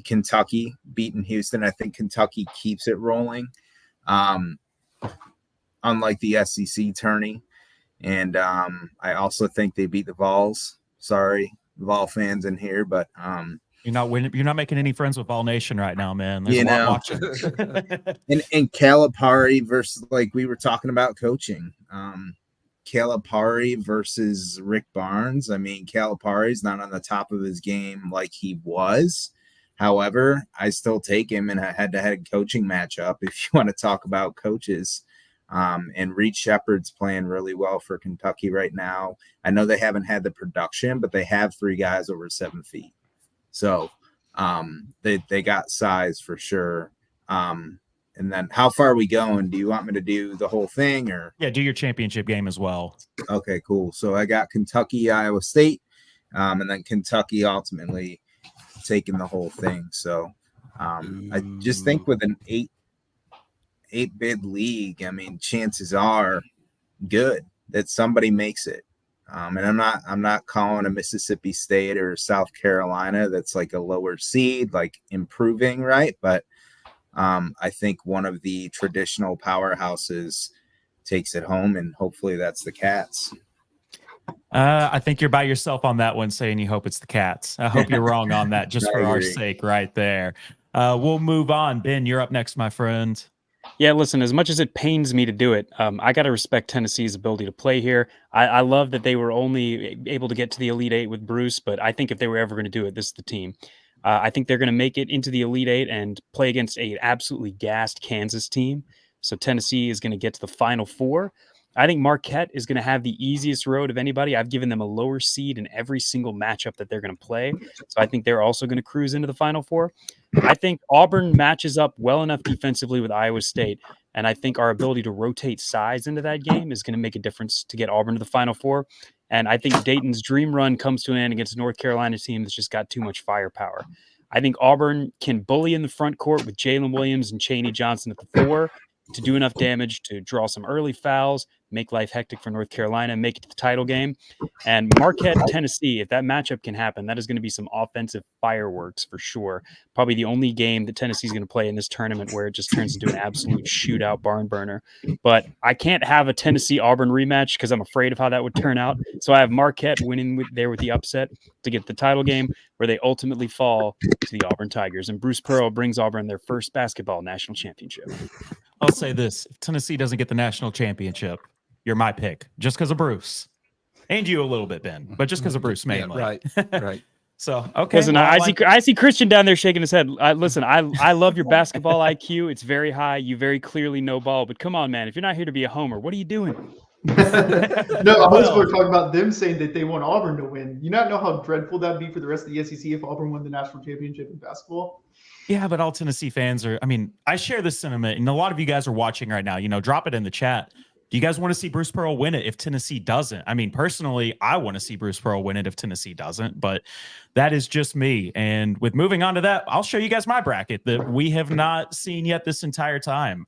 Kentucky beating Houston. I think Kentucky keeps it rolling, unlike the SEC tourney. And I also think they beat the Vols. Sorry, Vol fans in here, but you're not making any friends with Vol Nation right now, man. There's a lot watching. and Calipari versus, like we were talking about coaching. Calipari versus Rick Barnes. I mean, Calipari's not on the top of his game like he was. However, I still take him in a head-to-head coaching matchup if you want to talk about coaches. And Reed Shepherd's playing really well for Kentucky right now. I know they haven't had the production, but they have 3 guys over 7 feet. So they got size for sure. And then how far are we going? Do you want me to do the whole thing or? Yeah, do your championship game as well. Okay, cool. So I got Kentucky, Iowa State, and then Kentucky ultimately taking the whole thing. So I just think with an 8 bid league, I mean, chances are good that somebody makes it. And I'm not calling a Mississippi State or South Carolina that's like a lower seed, like improving, right? But I think one of the traditional powerhouses takes it home, and hopefully that's the Cats. I think you're by yourself on that one, saying you hope it's the Cats. I hope you're wrong on that, just for our sake, right there. We'll move on. Ben, you're up next, my friend. Yeah, listen, as much as it pains me to do it, I got to respect Tennessee's ability to play here. I love that they were only able to get to the Elite Eight with Bruce, but I think if they were ever going to do it, this is the team. I think they're going to make it into the Elite Eight and play against an absolutely gassed Kansas team. So Tennessee is going to get to the Final Four. I think Marquette is going to have the easiest road of anybody. I've given them a lower seed in every single matchup that they're going to play. So I think they're also going to cruise into the Final Four. I think Auburn matches up well enough defensively with Iowa State. And I think our ability to rotate size into that game is going to make a difference to get Auburn to the Final Four. And I think Dayton's dream run comes to an end against a North Carolina team that's just got too much firepower. I think Auburn can bully in the front court with Jalen Williams and Chaney Johnson at the 4 to do enough damage to draw some early fouls, make life hectic for North Carolina, make it to the title game. And Marquette, Tennessee, if that matchup can happen, that is going to be some offensive fireworks for sure. Probably the only game that Tennessee is going to play in this tournament where it just turns into an absolute shootout barn burner. But I can't have a Tennessee-Auburn rematch because I'm afraid of how that would turn out. So I have Marquette winning with the upset to get the title game where they ultimately fall to the Auburn Tigers. And Bruce Pearl brings Auburn their first basketball national championship. I'll say this. If Tennessee doesn't get the national championship, you're my pick just because of Bruce. And you a little bit, Ben, but just because of Bruce mainly. Yeah, right. So, okay. Listen, well, I see Christian down there shaking his head. Listen, I love your basketball IQ. It's very high. You very clearly know ball. But come on, man. If you're not here to be a homer, what are you doing? No, I was going to talk about them saying that they want Auburn to win. You not know how dreadful that'd be for the rest of the SEC if Auburn won the national championship in basketball? Yeah, but all Tennessee fans are, I mean, I share this sentiment, and a lot of you guys are watching right now. Drop it in the chat. Do you guys want to see Bruce Pearl win it if Tennessee doesn't? I mean, personally, I want to see Bruce Pearl win it if Tennessee doesn't, but that is just me. And with moving on to that, I'll show you guys my bracket that we have not seen yet this entire time.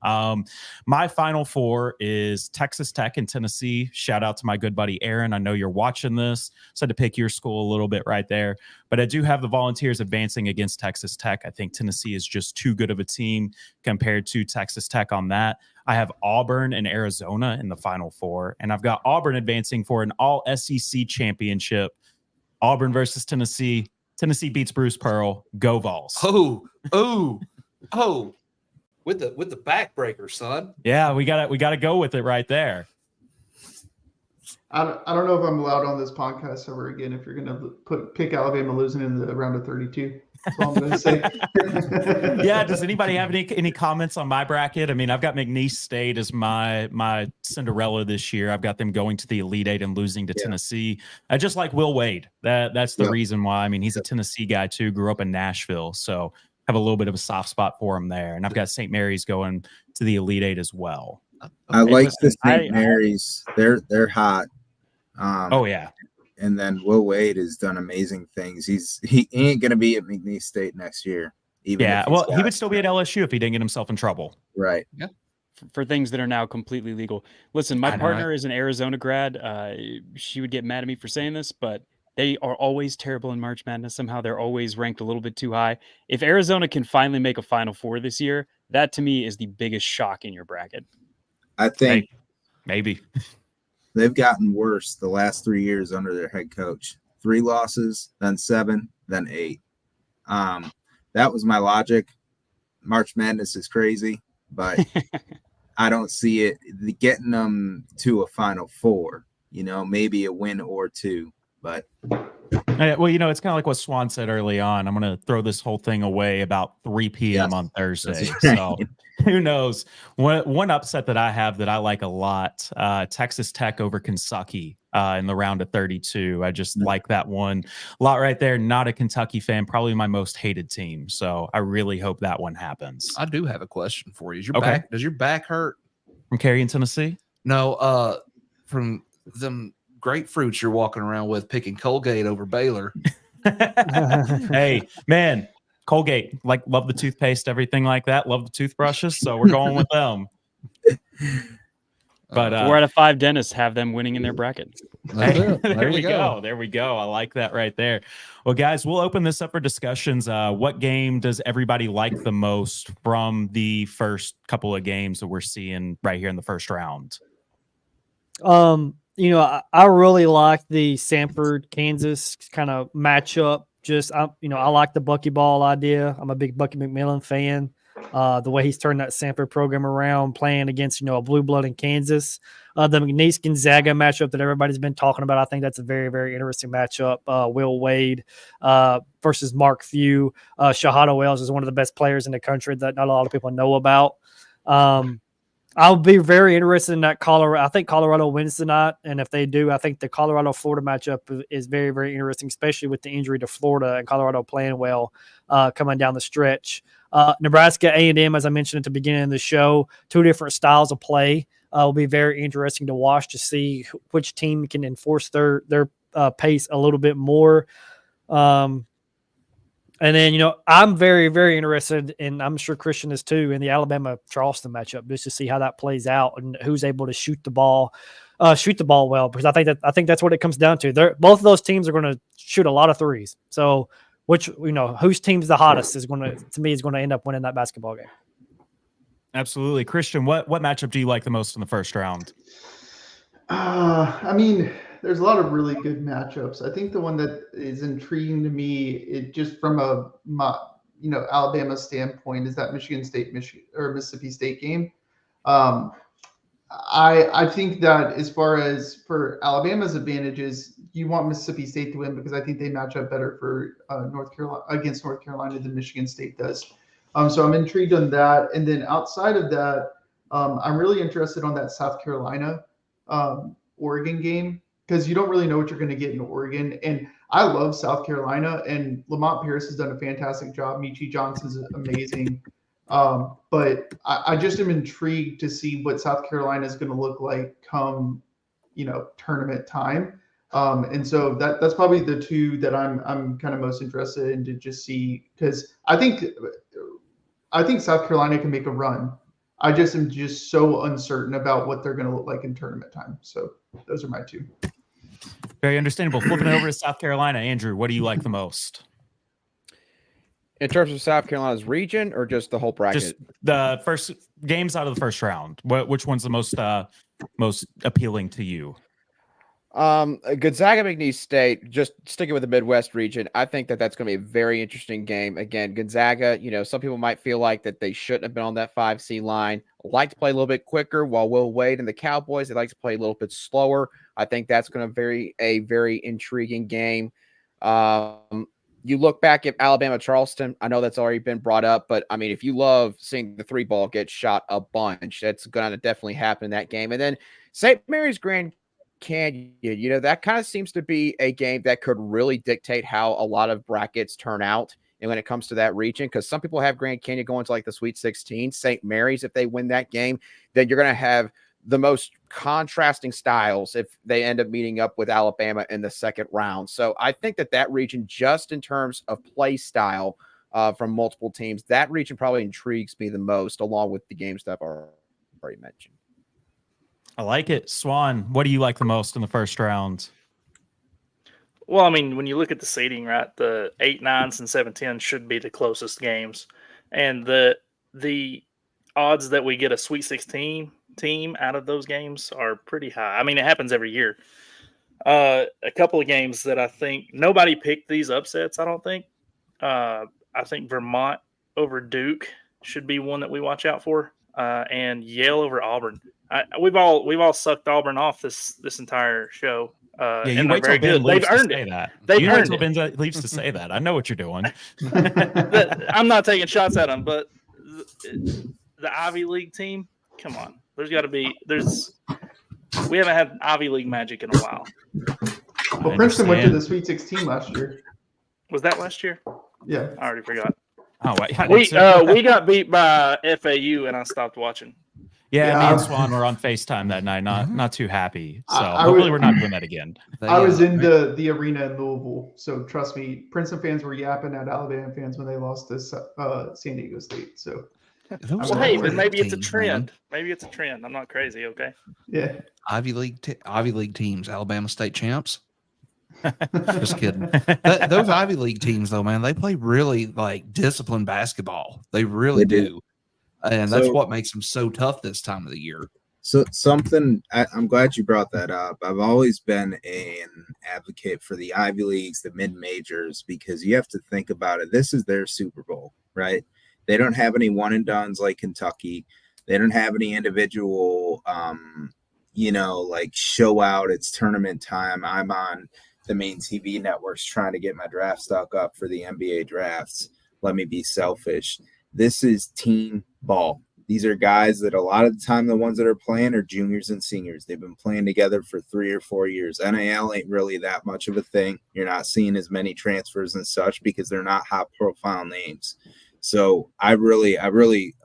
My Final Four is Texas Tech and Tennessee. Shout out to my good buddy Aaron. I know you're watching this. So I had to pick your school a little bit right there. But I do have the Volunteers advancing against Texas Tech. I think Tennessee is just too good of a team compared to Texas Tech on that. I have Auburn and Arizona in the Final Four, and I've got Auburn advancing for an all SEC championship. Auburn versus Tennessee. Tennessee beats Bruce Pearl. Go Vols. Oh, with the backbreaker, son. Yeah, we gotta go with it right there. I don't know if I'm allowed on this podcast ever again if you're going to pick Alabama losing in the round of 32. That's all I'm going to say. Yeah, does anybody have any comments on my bracket? I mean, I've got McNeese State as my Cinderella this year. I've got them going to the Elite Eight and losing to Tennessee. I just like Will Wade. That's the reason why. I mean, he's a Tennessee guy too, grew up in Nashville, so have a little bit of a soft spot for him there. And I've got St. Mary's going to the Elite Eight as well. I like the St. Mary's. They're hot. Oh yeah. And then Will Wade has done amazing things. He ain't gonna be at McNeese State next year. Even he would still be at LSU if he didn't get himself in trouble. Right. Yeah. For things that are now completely legal. Listen, my partner is an Arizona grad. She would get mad at me for saying this, but they are always terrible in March Madness. Somehow they're always ranked a little bit too high. If Arizona can finally make a Final Four this year, that to me is the biggest shock in your bracket. I think maybe. They've gotten worse the last 3 years under their head coach. 3 losses, then 7, then 8. That was my logic. March Madness is crazy, but I don't see it getting them to a Final Four. Maybe a win or 2, but. Well, it's kind of like what Swan said early on. I'm going to throw this whole thing away about 3 p.m. on Thursday. Right. So who knows? One upset that I have that I like a lot, Texas Tech over Kentucky in the round of 32. I just like that one a lot right there. Not a Kentucky fan, probably my most hated team. So I really hope that one happens. I do have a question for you. Does your back hurt? From carrying Tennessee? No, from them grapefruits you're walking around with picking Colgate over Baylor. Hey, man, Colgate, love the toothpaste, everything like that. Love the toothbrushes. So we're going with them. But 4 out of 5 dentists have them winning in their bracket. There we go. There we go. I like that right there. Well, guys, we'll open this up for discussions. What game does everybody like the most from the first couple of games that we're seeing right here in the first round? I really like the Sanford, Kansas kind of matchup. I like the buckyball idea. I'm a big Bucky McMillan fan. The way he's turned that Sanford program around, playing against, a blue blood in Kansas. The McNeese Gonzaga matchup that everybody's been talking about. I think that's a very, very interesting matchup. Will Wade versus Mark Few. Shahada Wells is one of the best players in the country that not a lot of people know about. I'll be very interested in that Colorado. I think Colorado wins tonight, and if they do, I think the Colorado-Florida matchup is very, very interesting, especially with the injury to Florida and Colorado playing well coming down the stretch. Nebraska A&M, as I mentioned at the beginning of the show, 2 different styles of play. Will be very interesting to watch to see which team can enforce their pace a little bit more. And then, I'm very, very interested, and I'm sure Christian is too, in the Alabama-Charleston matchup, just to see how that plays out and who's able to shoot the ball well. Because I think that's what it comes down to. Both of those teams are going to shoot a lot of threes. So, whose team's the hottest is going to end up winning that basketball game. Absolutely, Christian. What matchup do you like the most in the first round? I mean, there's a lot of really good matchups. I think the one that is intriguing to me, it just from Alabama standpoint, is that Michigan State or Mississippi State game. I think that as far as for Alabama's advantages, you want Mississippi State to win because I think they match up better for against North Carolina than Michigan State does. So I'm intrigued on that. And then outside of that, I'm really interested on that South Carolina Oregon game because you don't really know what you're going to get in Oregon. And I love South Carolina, and Lamont Pierce has done a fantastic job. Michi Johnson's amazing. But I just am intrigued to see what South Carolina is going to look like come, tournament time. And so that's probably the two that I'm kind of most interested in to just see, because I think South Carolina can make a run. I just am just so uncertain about what they're going to look like in tournament time. So those are my two. Very understandable. Flipping it over to South Carolina, Andrew, what do you like the most? In terms of South Carolina's region or just the whole bracket? Just the first games out of the first round. Which one's the most appealing to you? Gonzaga McNeese State, just sticking with the Midwest region, I think that's going to be a very interesting game. Again, Gonzaga, some people might feel like that they shouldn't have been on that 5C line, like to play a little bit quicker, while Will Wade and the Cowboys, they like to play a little bit slower. I think that's going to be a very intriguing game. You look back at Alabama Charleston, I know that's already been brought up, but I mean, if you love seeing the 3 ball get shot a bunch, that's going to definitely happen in that game. And then St. Mary's Grand Canyon, that kind of seems to be a game that could really dictate how a lot of brackets turn out. And when it comes to that region, because some people have Grand Canyon going to like the Sweet 16, St. Mary's, if they win that game, then you're going to have the most contrasting styles if they end up meeting up with Alabama in the second round. So I think that region, just in terms of play style from multiple teams, that region probably intrigues me the most, along with the games that I've already mentioned. I like it. Swan, what do you like the most in the first round? Well, I mean, when you look at the seeding, right, the 8, 9s, and 7, 10 should be the closest games. And the odds that we get a Sweet 16 team out of those games are pretty high. I mean, it happens every year. A couple of games that I think nobody picked these upsets, I don't think. I think Vermont over Duke should be one that we watch out for, and Yale over Auburn. We've all sucked Auburn off this entire show. Yeah, you and wait till Ben leaves They've to earned say it. that. They've You wait earned till it. Ben leaves to say that. I know what you're doing. I'm not taking shots at them, but the Ivy League team, come on. We haven't had Ivy League magic in a while. Well, Princeton went to the Sweet 16 last year. Was that last year? Yeah. I already forgot. Oh, wait. We got beat by FAU and I stopped watching. Yeah, me and Swan were on FaceTime that night. Not too happy. So hopefully we're not doing that again. I was in the arena in Louisville, so trust me, Princeton fans were yapping at Alabama fans when they lost to San Diego State. So, well, hey, but maybe it's a trend. Maybe it's a trend. I'm not crazy. Okay. Yeah. Ivy League teams, Alabama State champs. Just kidding. Those Ivy League teams, though, man, they play really disciplined basketball. They really do. And that's what makes them so tough this time of the year. So I'm glad you brought that up. I've always been an advocate for the Ivy Leagues, the mid-majors, because you have to think about it. This is their Super Bowl, right? They don't have any one and dones like Kentucky. They don't have any individual, show out. It's tournament time. I'm on the main TV networks trying to get my draft stock up for the NBA drafts. Let me be selfish. This is team ball. These are guys that a lot of the time, the ones that are playing are juniors and seniors. They've been playing together for 3 or 4 years. NIL ain't really that much of a thing. You're not seeing as many transfers and such because they're not high profile names. So I really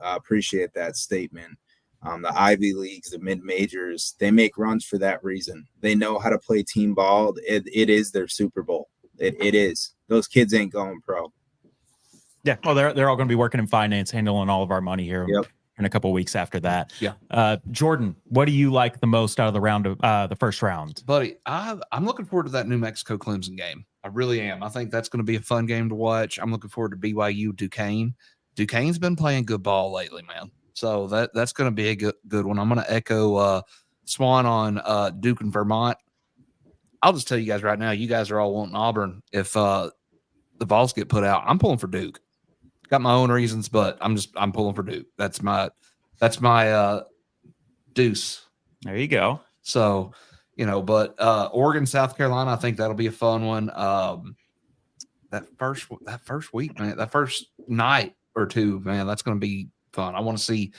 appreciate that statement. The Ivy Leagues, the mid-majors, they make runs for that reason. They know how to play team ball. It is their Super Bowl. It is. Those kids ain't going pro. Yeah, well, they're all going to be working in finance, handling all of our money here in a couple of weeks after that. Yeah. Jordan, what do you like the most out of the first round? Buddy, I'm looking forward to that New Mexico Clemson game. I really am. I think that's going to be a fun game to watch. I'm looking forward to BYU Duquesne. Duquesne's been playing good ball lately, man. So that's going to be a good one. I'm going to echo Swan on Duke and Vermont. I'll just tell you guys right now, you guys are all wanting Auburn. If the Vols get put out, I'm pulling for Duke. Got my own reasons, but I'm pulling for Duke. That's my deuce. There you go. So, but Oregon, South Carolina, I think that'll be a fun one. That first week, man, that first night or two, man, that's going to be fun. I want to see.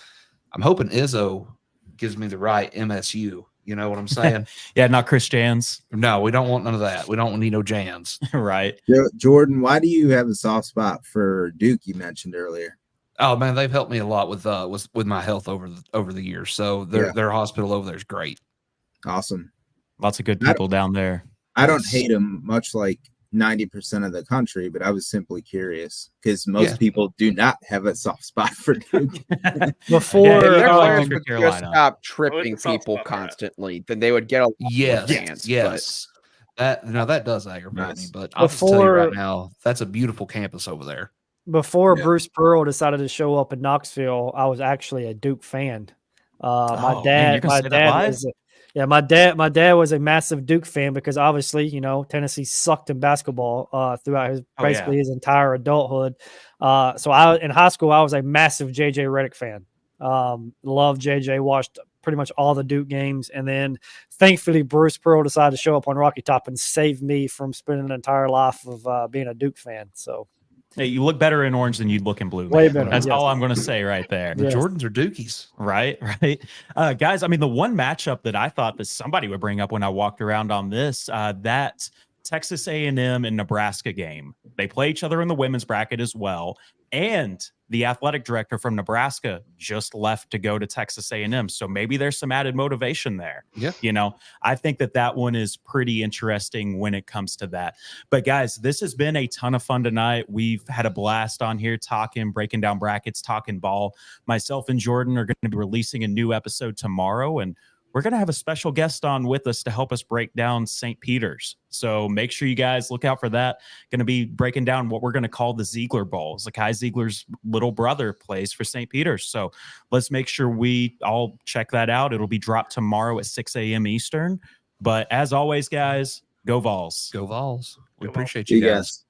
I'm hoping Izzo gives me the right MSU. You know what I'm saying? Yeah, not Chris Jans. No, we don't want none of that. We don't need no Jans. Right. Jordan, why do you have a soft spot for Duke? You mentioned earlier. Oh man, they've helped me a lot with my health over the years. So their hospital over there is great. Awesome. Lots of good people down there. I don't hate them, much like 90% of the country, but I was simply curious because most people do not have a soft spot for Duke. Before Their like players North would just Carolina. stop tripping It's a soft people spot for that. constantly, then they would get a lot more Yes, fans. that does aggravate me. Nice. But I'll just tell you Before- right now, that's a beautiful campus over there. Before Yeah. Bruce Pearl decided to show up in Knoxville, I was actually a Duke fan. My Oh, man, dad, you're gonna my say that dad live? was, my dad was a massive Duke fan because obviously, Tennessee sucked in basketball throughout basically his entire adulthood. So in high school, I was a massive JJ Redick fan. Loved JJ, watched pretty much all the Duke games, and then thankfully Bruce Pearl decided to show up on Rocky Top and save me from spending an entire life of being a Duke fan. So. Hey, you look better in orange than you'd look in blue. Way man. better, That's yes. all I'm going to say right there. The Yes. Jordans are Dukies. Right. Guys, I mean, the one matchup that I thought that somebody would bring up when I walked around on this, that Texas A&M and Nebraska game. They play each other in the women's bracket as well. And the athletic director from Nebraska just left to go to Texas A&M. So maybe there's some added motivation there. Yeah. I think that one is pretty interesting when it comes to that. But guys, this has been a ton of fun tonight. We've had a blast on here breaking down brackets, talking ball. Myself and Jordan are going to be releasing a new episode tomorrow, and we're going to have a special guest on with us to help us break down St. Peter's. So make sure you guys look out for that. Going to be breaking down what we're going to call the Ziegler Bowl. Zakai Ziegler's little brother plays for St. Peter's. So let's make sure we all check that out. It'll be dropped tomorrow at 6 a.m. Eastern. But as always, guys, go Vols. Go Vols. We Go Vols. appreciate See you you guys. guys.